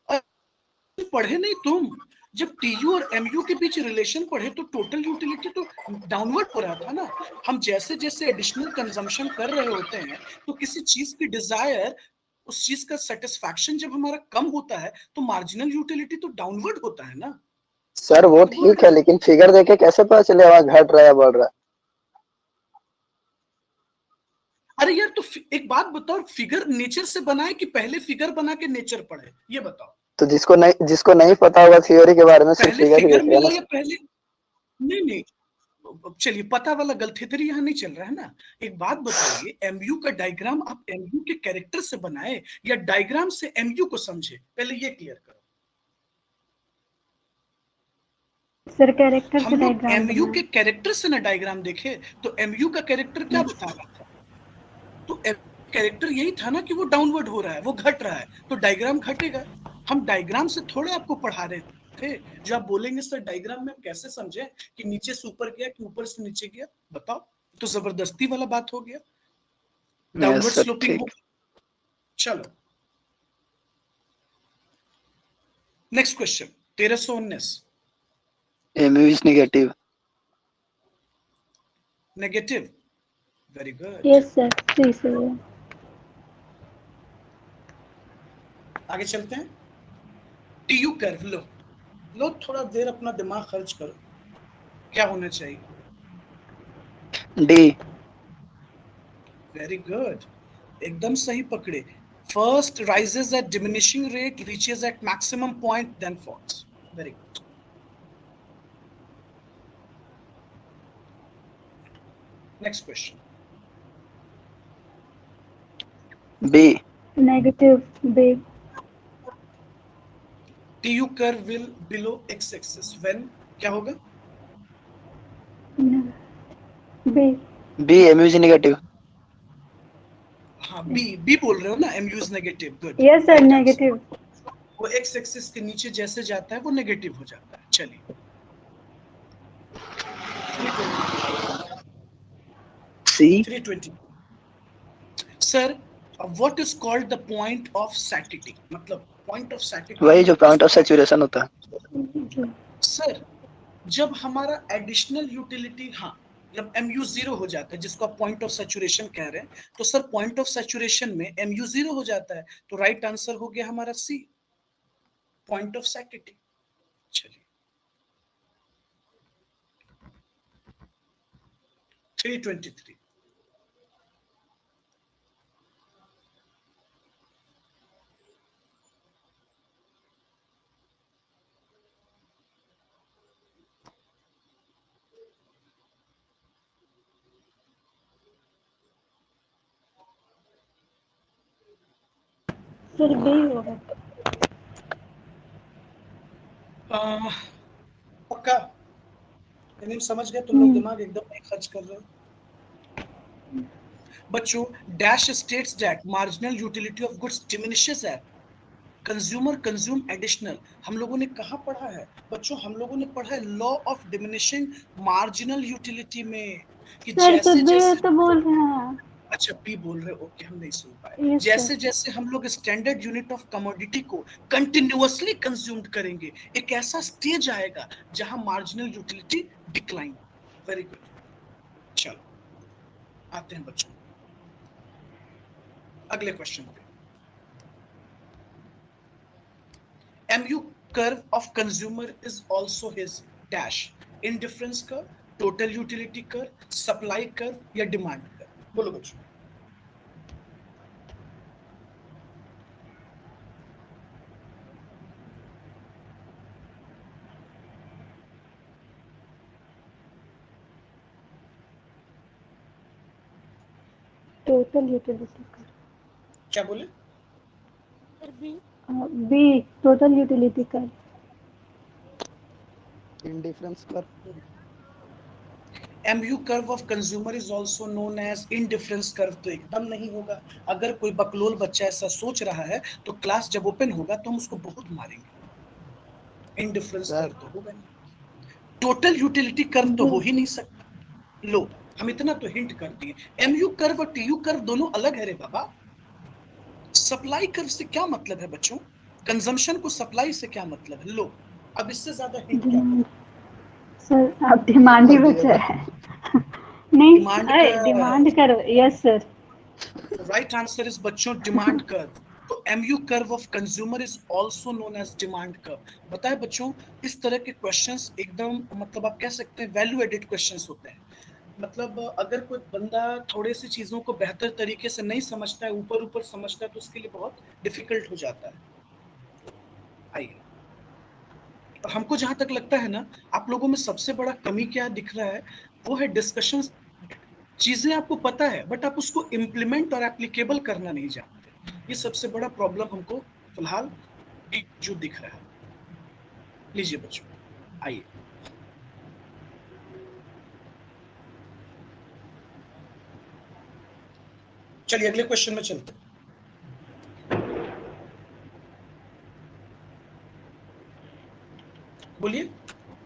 Speaker 1: ना। पढ़े नहीं तुम? जब टीयू और एमयू के बीच रिलेशन पढ़े तो टोटल यूटिलिटी तो डाउनवर्ड हो रहा था ना। हम जैसे जैसे एडिशनल कंजम्पशन कर रहे होते हैं तो किसी चीज की डिजायर, उस चीज का सेटिस्फैक्शन जब हमारा कम होता है तो मार्जिनल यूटिलिटी तो डाउनवर्ड होता है ना।
Speaker 4: सर वो
Speaker 1: तो बोल
Speaker 4: ठीक
Speaker 1: रहे
Speaker 4: है,
Speaker 1: हैं
Speaker 4: लेकिन फिगर देखे कैसे पता चलेगा वहाँ घट रहा है या बढ़ रहा है?
Speaker 1: अरे यार तो एक बात बताओ, फिगर नेचर से बनाए कि पहले फिगर बना के नेचर पढ़े, ये बताओ।
Speaker 4: तो जिसको नहीं पता होगा थ्योरी के बारे में सिर्फ
Speaker 1: पहले
Speaker 4: फिगर ही
Speaker 1: फिगर
Speaker 4: देखेगा ना
Speaker 1: मिला या
Speaker 4: सर।
Speaker 1: पहले, नहीं नहीं, चलिए पता वाला गलथेतरी यहाँ नहीं चल रहा है ना। एक बात बताइए, एमयू का डायग्राम आप एमयू के कैरेक्टर से बनाए या डायग्राम से एमयू को समझे, पहले ये क्लियर करो।
Speaker 2: सर कैरेक्टर से
Speaker 1: हम लोग
Speaker 2: डायग्राम
Speaker 1: एमयू के
Speaker 2: बनाए।
Speaker 1: कैरेक्टर से ना डायग्राम देखे तो एमयू का कैरेक्टर क्या बता रहा था? तो कैरेक्टर यही था ना कि वो डाउनवर्ड हो रहा है, वो घट रहा है, तो डायग्राम घटेगा। हम डायग्राम से थोड़े आपको पढ़ा रहे थे। जो आप बोलेंगे सर डायग्राम में कैसे समझे कि नीचे से ऊपर गया कि ऊपर से नीचे गया, बताओ। तो जबरदस्ती वाला बात हो गया,
Speaker 4: यस
Speaker 1: डाउनवर्ड
Speaker 4: सर,
Speaker 1: स्लोपिंग हो।
Speaker 4: ठीक।
Speaker 1: चलो next question 1319।
Speaker 4: MU is negative.
Speaker 1: Negative, very good.
Speaker 2: Yes sir, C से।
Speaker 1: आगे चलते हैं। टीयू कर्व लो, लो थोड़ा देर अपना दिमाग खर्च करो, क्या होना चाहिए?
Speaker 4: डी।
Speaker 1: वेरी गुड, एकदम सही पकड़े। First rises at diminishing rate, reaches at maximum point, then falls. Very good. Next question.
Speaker 4: B.
Speaker 2: Negative B.
Speaker 1: TU curve will below x-axis when क्या होगा?
Speaker 2: B.
Speaker 4: B MU is negative.
Speaker 1: हाँ B बोल रहे हो ना, MU इज नेगेटिव, good.
Speaker 2: Yes sir, negative.
Speaker 1: वो x एक्सिस के नीचे जैसे जाता है वो नेगेटिव हो जाता है। चलिए 320 sir, what is called the point of satiety, मतलब पॉइंट ऑफ सैटिटी
Speaker 4: वही जो पॉइंट ऑफ सैचुरेशन होता है।
Speaker 1: सर जब हमारा एडिशनल यूटिलिटी, हाँ जब MU 0 हो जाता है, जिसको आप पॉइंट ऑफ सैचुरेशन कह रहे हैं, तो सर पॉइंट ऑफ सैचुरेशन में MU 0 हो जाता है, तो राइट आंसर हो गया हमारा C, पॉइंट ऑफ सैटिटी। चलिए 323
Speaker 2: सर बी होगा।
Speaker 1: पक्का यानी समझ गए तुम लोग, दिमाग एकदम नहीं खर्च कर रहे हो बच्चों। Dash states that marginal utility of goods diminishes at consumer consume additional. हम लोगों ने कहाँ पढ़ा है बच्चों? हम लोगों ने पढ़ा है law of diminishing marginal utility में, कि
Speaker 2: सर तो
Speaker 1: जैसे
Speaker 2: बी
Speaker 1: जैसे,
Speaker 2: तो बोल रहे हैं।
Speaker 1: अच्छा बी बोल रहे, ओके हम नहीं सुन पाए।
Speaker 2: यस
Speaker 1: जैसे
Speaker 2: सर।
Speaker 1: जैसे हम लोग स्टैंडर्ड यूनिट ऑफ कमोडिटी को कंटिन्यूअसली कंज्यूम करेंगे, एक ऐसा स्टेज आएगा जहां marginal utility decline. Very good, चलो आते हैं बच्चों अगले क्वेश्चन पे। MU curve of consumer is also his dash indifference curve, total utility curve, supply curve या demand curve? बोलो बच्चों।
Speaker 2: टोटल यूटिलिटी कर।
Speaker 1: क्या बोले?
Speaker 3: Sir B.
Speaker 2: B total utility कर।
Speaker 5: इंडिफरेंस कर।
Speaker 1: MU curve of consumer is also known as indifference curve, तो एकदम नहीं होगा। अगर कोई बकलोल बच्चा ऐसा सोच रहा है तो क्लास जब ओपन होगा तो हम उसको बहुत मारेंगे। इंडिफरेंस कर्व तो होगा नहीं, टोटल यूटिलिटी कर्व तो हो ही नहीं सकता। लो हम इतना तो हिंट कर दिए, MU कर्व और TU कर्व दोनों अलग है रे बाबा। सप्लाई कर्व से क्या मतलब है बच्चों? कंजम्पशन को सप्लाई से क्या मतलब है? लो अब इससे ज्यादा हिंट क्या दूं?
Speaker 2: सर आप डिमांड ही बचा है। नहीं
Speaker 1: डिमांड
Speaker 2: डिमांड करो। Yes sir.
Speaker 1: Right answer is बच्चों डिमांड कर्व। तो MU curve of consumer is also known as demand curve. बताए बच्चों, इस तरह के क्वेश्चंस एकदम मतलब आप कह सकते हैं वैल्यू एडेड क्वेश्चंस होते हैं। मतलब अगर कोई बंदा थोड़े सी चीजों को बेहतर तरीके से नहीं समझता है, ऊपर ऊपर समझता है, तो उसके लिए बहुत डिफिकल्ट हो जाता है। आइए, और हमको जहां तक लगता है ना, आप लोगों में सबसे बड़ा कमी क्या दिख रहा है, वो है डिस्कशन। चीजें आपको पता है बट आप उसको इम्प्लीमेंट और एप्लीकेबल करना नहीं जानते। ये सबसे बड़ा प्रॉब्लम हमको फिलहाल जो दिख रहा है। लीजिए बच्चों, आइए चलिए अगले क्वेश्चन में चलते हैं। बोलिए,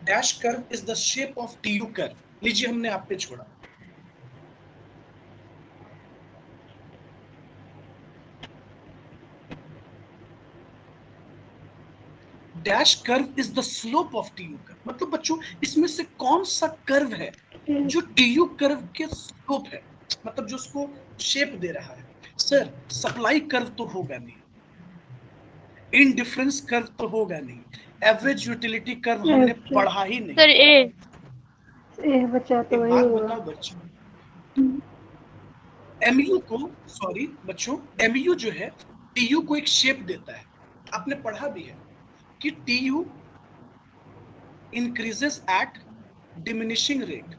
Speaker 1: dash curve is the shape of TU curve. लीजिए हमने आप पे छोड़ा। Dash curve is the slope of TU curve. मतलब बच्चों इसमें से कौन सा कर्व है जो TU कर्व के स्लोप है, मतलब जो उसको शेप दे रहा है? सर सप्लाई कर्व तो होगा नहीं, इनडिफरेंस कर्व तो होगा नहीं, एवरेज यूटिलिटी कर्व हमने पढ़ा ही नहीं।
Speaker 3: सर ए।
Speaker 2: बचा तो
Speaker 1: एक
Speaker 2: वही
Speaker 1: बात
Speaker 2: होगा।
Speaker 1: बताओ बच्चों, MU को, सॉरी बच्चों, MU जो है TU को एक शेप देता है। आपने पढ़ा भी है कि TU increases eight diminishing rate.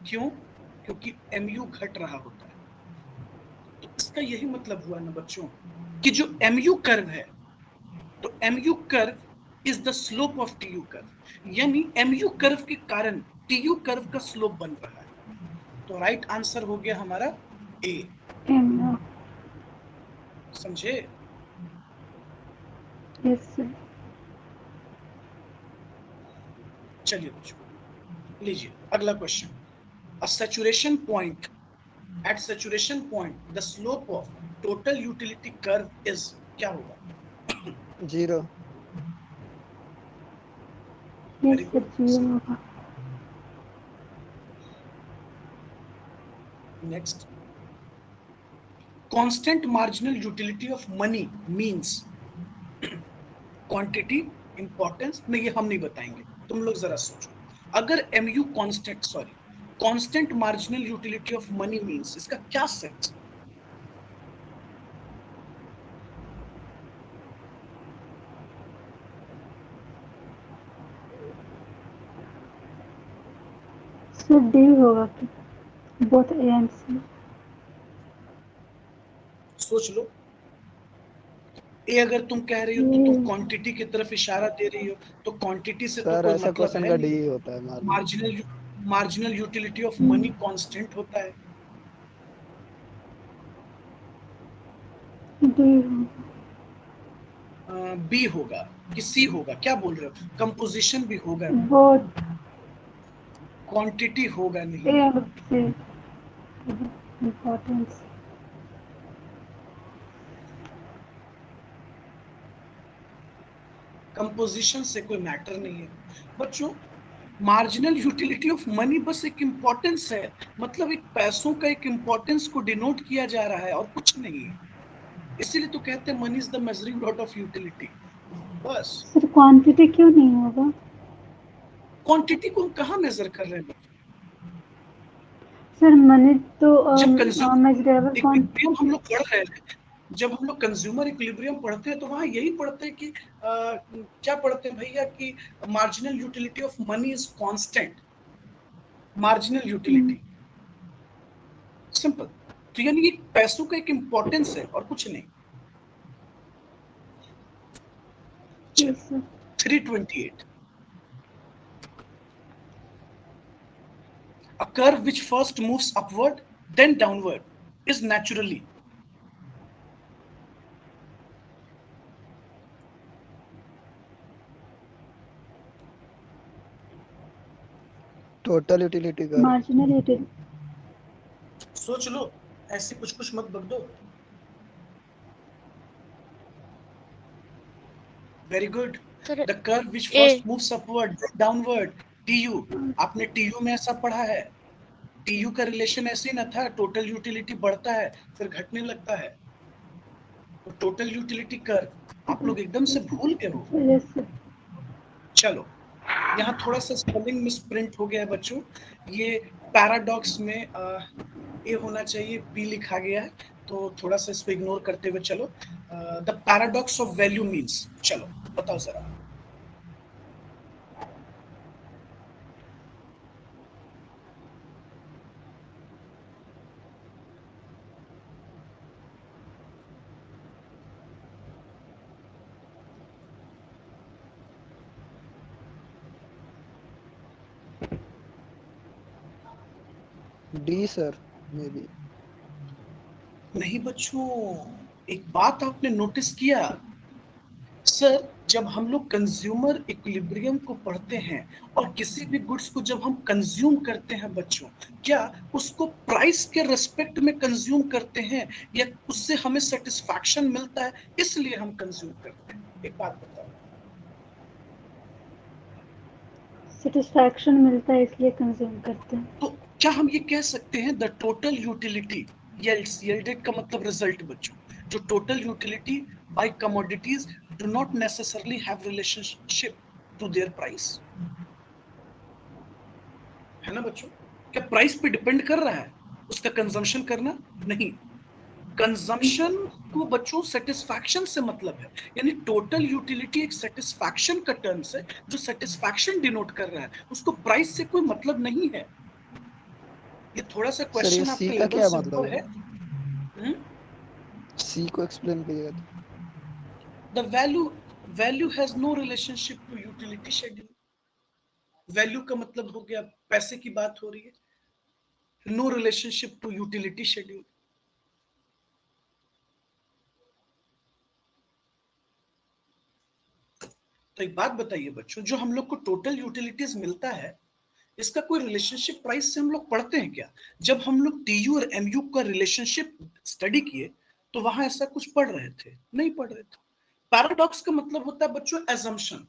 Speaker 1: क्यों? क्योंकि MU घट रहा होता है। तो इसका यही मतलब हुआ ना बच्चों कि जो MU कर्व है, तो MU curve is the slope of TU curve, यानी MU कर्व के कारण TU कर्व का स्लोप बन रहा है। तो राइट आंसर हो गया हमारा ए। समझे?
Speaker 2: Yes sir.
Speaker 1: चलिए बच्चों, लीजिए अगला question. A saturation point, at saturation point the slope of total utility curve is, क्या होगा?
Speaker 5: 0।
Speaker 1: Very
Speaker 2: yes sir,
Speaker 1: good.
Speaker 2: 0 होगा।
Speaker 1: Next, constant marginal utility of money means quantity, importance में, ये हम नहीं बताएंगे, तुम लोग जरा सोचो। अगर MU constant, sorry, constant marginal utility of money means, इसका क्या सेंस?
Speaker 2: सर डी होगा कि बोथ ए एंड सी।
Speaker 1: सोच लो। ए अगर तुम कह रही हो तो तुम क्वांटिटी की तरफ इशारा दे रही हो, तो क्वांटिटी से तो
Speaker 5: सर
Speaker 1: कोई
Speaker 5: ऐसा
Speaker 1: मतलब
Speaker 5: क्वेश्चन
Speaker 1: है
Speaker 5: का डी
Speaker 1: नहीं।
Speaker 5: होता है मालूम।
Speaker 1: Marginal utility of money constant होता है।
Speaker 2: डी होगा।
Speaker 1: बी होगा कि सी होगा, क्या बोल रहे हो? कंपोजिशन भी होगा,
Speaker 2: बोथ
Speaker 1: क्वांटिटी होगा
Speaker 2: ए
Speaker 1: नहीं।
Speaker 2: And C importance.
Speaker 1: कंपोजिशन से कोई मैटर नहीं है बच्चों। मार्जिनल यूटिलिटी ऑफ मनी बस एक इंपॉर्टेंस है, मतलब एक पैसों का एक इंपॉर्टेंस को डिनोट किया जा रहा है और कुछ नहीं है। इसीलिए तो कहते हैं money is the measuring rod of utility, बस।
Speaker 2: सर क्वांटिटी क्यों नहीं होगा?
Speaker 1: क्वांटिटी को हम कहाँ मेजर कर रहे हैं?
Speaker 2: सर मनी तो
Speaker 1: जब कंज्यूमर
Speaker 2: मेजरेबल
Speaker 1: इक्विलिब्रियम हम
Speaker 2: क्वांटिटी।
Speaker 1: लोग पढ़ रहे हैं, जब हम लोग कंज्यूमर इक्विलिब्रियम पढ़ते हैं तो वहां यही पढ़ते हैं कि क्या पढ़ते हैं भैया कि marginal utility of money is constant, marginal utility, simple. तो यानी ये पैसों का एक इंपॉर्टेंस है और कुछ नहीं।
Speaker 2: यस
Speaker 1: चलिए,
Speaker 2: sir.
Speaker 1: 328, a curve which first moves upward then downward is naturally,
Speaker 5: total utility curve.
Speaker 2: Marginal utility.
Speaker 1: सोच लो, ऐसे कुछ कुछ मत बक दो। Very good.
Speaker 3: Sir
Speaker 1: the curve which
Speaker 3: A.
Speaker 1: First moves upward downward, TU। आपने TU में ऐसा पढ़ा है? TU का रिलेशन ऐसे ही ना था, टोटल यूटिलिटी बढ़ता है फिर घटने लगता है। तो टोटल यूटिलिटी कर्व आप लोग एकदम से भूल गए हो।
Speaker 2: Yes sir.
Speaker 1: चलो, यहाँ थोड़ा सा स्पेलिंग मिसप्रिंट हो गया है बच्चों। ये पैराडॉक्स में ए होना चाहिए, बी लिखा गया है, तो थोड़ा सा इसको इग्नोर करते हुए चलो। The paradox of value means, चलो बताओ जरा।
Speaker 5: D sir, may be.
Speaker 1: नहीं बच्चों, एक बात आपने नोटिस किया? सर, जब हम लोग कंज्यूमर इक्विलिब्रियम को पढ़ते हैं और किसी भी गुड्स को जब हम कंज्यूम करते हैं बच्चों, क्या उसको प्राइस के रेस्पेक्ट में कंज्यूम करते हैं या उससे हमें सेटिस्फैक्शन मिलता है इसलिए हम कंज्यूम करते हैं? एक बात बताओ।
Speaker 2: सेटिस्फैक्शन मिलता है इसलिए कंज्यूम करते हैं।
Speaker 1: तो क्या हम ये कह सकते हैं the total utility yields, yielded का मतलब रिजल्ट बच्चों, जो total utility by commodities do not necessarily have relationship to their price, है ना बच्चों? क्या प्राइस पे डिपेंड कर रहा है उसका कंजम्पशन करना? नहीं। कंजम्पशन को बच्चों सेटिस्फैक्शन से मतलब है, यानी टोटल यूटिलिटी एक सेटिस्फैक्शन का टर्म्स है, जो सेटिस्फैक्शन डिनोट कर रहा है, उसको प्राइस से कोई मतलब नहीं है। ये थोड़ा सा
Speaker 5: सर ये
Speaker 1: क्वेश्चन
Speaker 5: सी
Speaker 1: आपके
Speaker 5: का
Speaker 1: लेवल
Speaker 5: क्या
Speaker 1: से
Speaker 5: मतलब
Speaker 1: ऊपर
Speaker 5: है?
Speaker 1: है।
Speaker 5: सी को एक्सप्लेन कीजिएगा तो।
Speaker 1: The value has no relationship to utility schedule. Value का मतलब हो गया पैसे की बात हो रही है, no relationship to utility schedule. तो एक बात बताइए बच्चों, जो हम लोग को टोटल यूटिलिटीज मिलता है, इसका कोई रिलेशनशिप प्राइस से हम लोग पढ़ते हैं क्या? जब हम लोग टीयू और एमयू का रिलेशनशिप स्टडी किए तो वहां ऐसा कुछ पढ़ रहे थे? नहीं पढ़ रहे थे। पैराडॉक्स का मतलब होता है बच्चों एजम्पशन।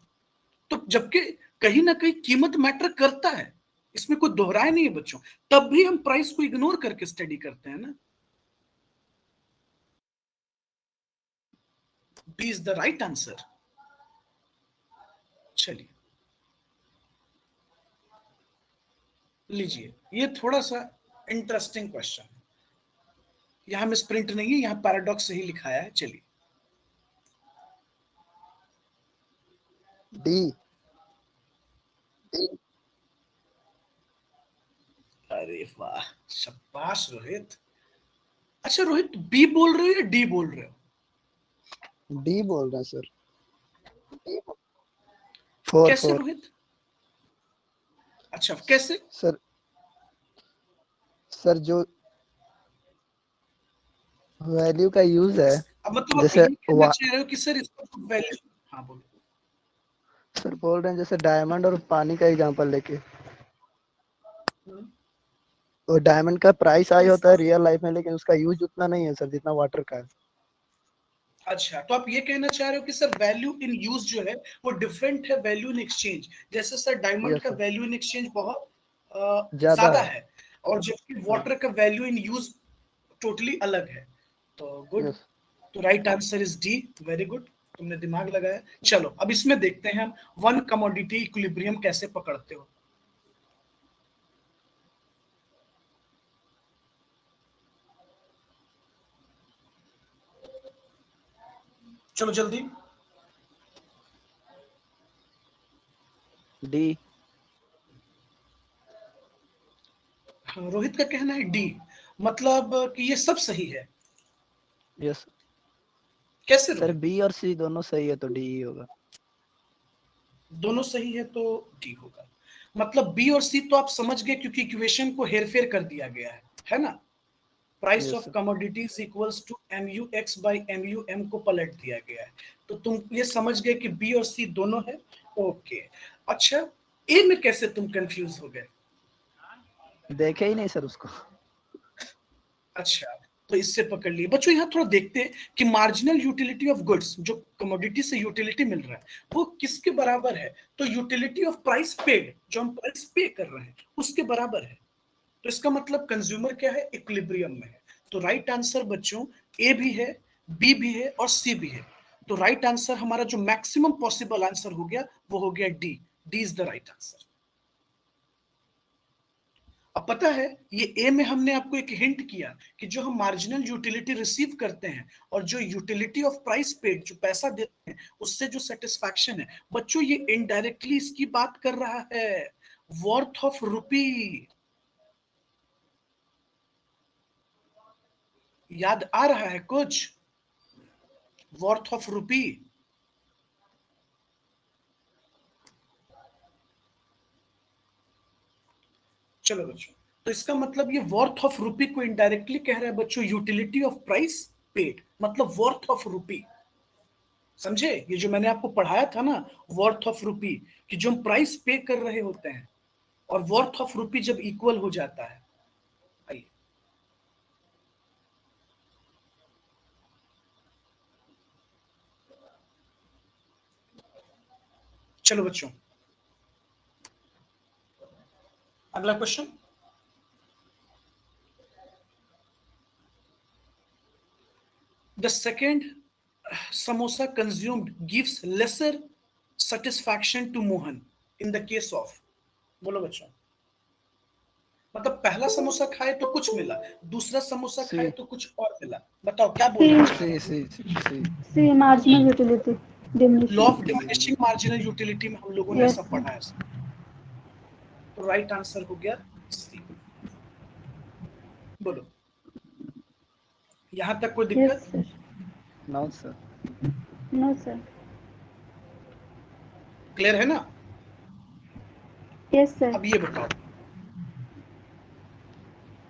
Speaker 1: तो जबकि कहीं ना कहीं कीमत मैटर करता है, इसमें कोई दोहराए नहीं है बच्चों, तब भी हम प्राइस को इग्नोर करके स्टडी करते हैं ना। B is the right answer. चलिए लीजिए, ये थोड़ा सा इंटरेस्टिंग क्वेश्चन है। यहां में स्प्रिंट नहीं है, यहां पैराडॉक्स से ही लिखाया है। चलिए
Speaker 4: डी।
Speaker 1: अरे वाह, शाबाश रोहित। अच्छा रोहित, बी बोल रहे हो या डी बोल रहे हो?
Speaker 4: डी बोल रहा है सर। फोर
Speaker 1: कैसे
Speaker 4: फोर
Speaker 1: रोहित? अच्छा कैसे?
Speaker 4: सर। सर जो वैल्यू का यूज है,
Speaker 1: अब मतलब आप
Speaker 4: जैसे
Speaker 1: ये कहना चाह रहे हो कि सर इसका वैल्यू, हाँ बोलो।
Speaker 4: सर बोल रहे हैं जैसे डायमंड और पानी का एग्जांपल लेके, वो डायमंड का प्राइस हाई होता है रियल लाइफ में, लेकिन उसका यूज उतना नहीं है सर जितना वाटर का है।
Speaker 1: अच्छा, तो आप ये कहना चाह रहे हो कि सर वैल्यू इन यूज जो है वो डिफरेंट है वैल्यू इन एक्सचेंज। जैसे सर डायमंड
Speaker 4: यस
Speaker 1: का
Speaker 4: सर,
Speaker 1: वैल्यू इन एक्सचेंज बहुत
Speaker 4: ज्यादा
Speaker 1: ज्यादा
Speaker 4: है।
Speaker 1: है, और जबकि
Speaker 4: हाँ
Speaker 1: वाटर का वैल्यू इन यूज टोटली अलग है। तो गुड।
Speaker 4: यस।
Speaker 1: तो right answer is D. Very good, तुमने दिमाग लगाया। चलो अब इसमें देखते हैं हम वन कमोडिटी इक्विलिब्रियम कैसे पकड़ते हो। चलो जल्दी।
Speaker 5: डी।
Speaker 1: हाँ, रोहित का कहना है डी, मतलब कि ये सब सही है।
Speaker 5: यस
Speaker 1: कैसे
Speaker 5: सर,
Speaker 1: रोहित?
Speaker 5: बी और सी दोनों सही है तो डी ही होगा।
Speaker 1: दोनों सही है तो डी होगा। मतलब बी और सी तो आप समझ गए, क्योंकि इक्वेशन को हेरफेर कर दिया गया है ना। Price
Speaker 5: yes
Speaker 1: of
Speaker 5: sir.
Speaker 1: Commodities equals to mu x by mu m को पलट दिया गया है। तो तुम ये समझ गए कि बी और सी दोनों है। ओके। अच्छा, ए में कैसे तुम कंफ्यूज हो गए?
Speaker 5: देखे ही नहीं सर उसको।
Speaker 1: अच्छा, तो इससे पकड़ लिए बच्चों। यहाँ थोड़ा देखते हैं कि मार्जिनल यूटिलिटी ऑफ गुड्स, जो कमोडिटी से यूटिलिटी मिल रहा है, वो किसके बराबर है? तो यूटिलिटी ऑफ प्राइस पेड, जो हम प्राइस पे कर रहे हैं, उसके बराबर है। तो इसका मतलब कंज्यूमर क्या है? इक्विलिब्रियम में है। तो राइट आंसर बच्चों ए भी है, बी भी है और सी भी है। तो राइट आंसर हमारा जो मैक्सिमम पॉसिबल आंसर हो गया वो हो गया D. D is the right answer. अब पता है, ये ए में हमने आपको एक हिंट किया कि जो हम मार्जिनल यूटिलिटी रिसीव करते हैं और जो यूटिलिटी ऑफ प्राइस पेड, जो पैसा देते हैं, उससे जो सेटिस्फैक्शन है बच्चों, ये इनडायरेक्टली इसकी बात कर रहा है। Worth of rupee. याद आ रहा है कुछ? Worth of rupee. चलो बच्चों, तो इसका मतलब ये वर्थ ऑफ रुपी को इनडायरेक्टली कह रहा है बच्चों, यूटिलिटी ऑफ प्राइस पेड, मतलब वर्थ ऑफ रुपी। समझे? ये जो मैंने आपको पढ़ाया था ना, वर्थ ऑफ रुपी, कि जो हम प्राइस पे कर रहे होते हैं और वर्थ ऑफ रुपी जब इक्वल हो जाता है। आइए, चलो बच्चों, अगला question. The second samosa consumed gives lesser satisfaction to Mohan in the case of। बोलो बच्चों। मतलब पहला समोसा खाए तो कुछ मिला, दूसरा समोसा
Speaker 5: सी।
Speaker 1: खाए तो कुछ और मिला। बताओ क्या बोलना चाह रहा
Speaker 5: सी
Speaker 1: है?
Speaker 5: C C.
Speaker 2: C marginal utility
Speaker 1: law of
Speaker 2: diminishing.
Speaker 1: Diminishing marginal utility में हम लोगों ने
Speaker 2: यस
Speaker 1: ऐसा पढ़ा है। तो राइट आंसर हो गया सी। बोलो, यहां तक कोई
Speaker 2: यस
Speaker 1: दिक्कत?
Speaker 2: Sir.
Speaker 5: No sir.
Speaker 2: No sir.
Speaker 1: Clear है ना?
Speaker 2: Yes sir.
Speaker 1: अब ये बताओ,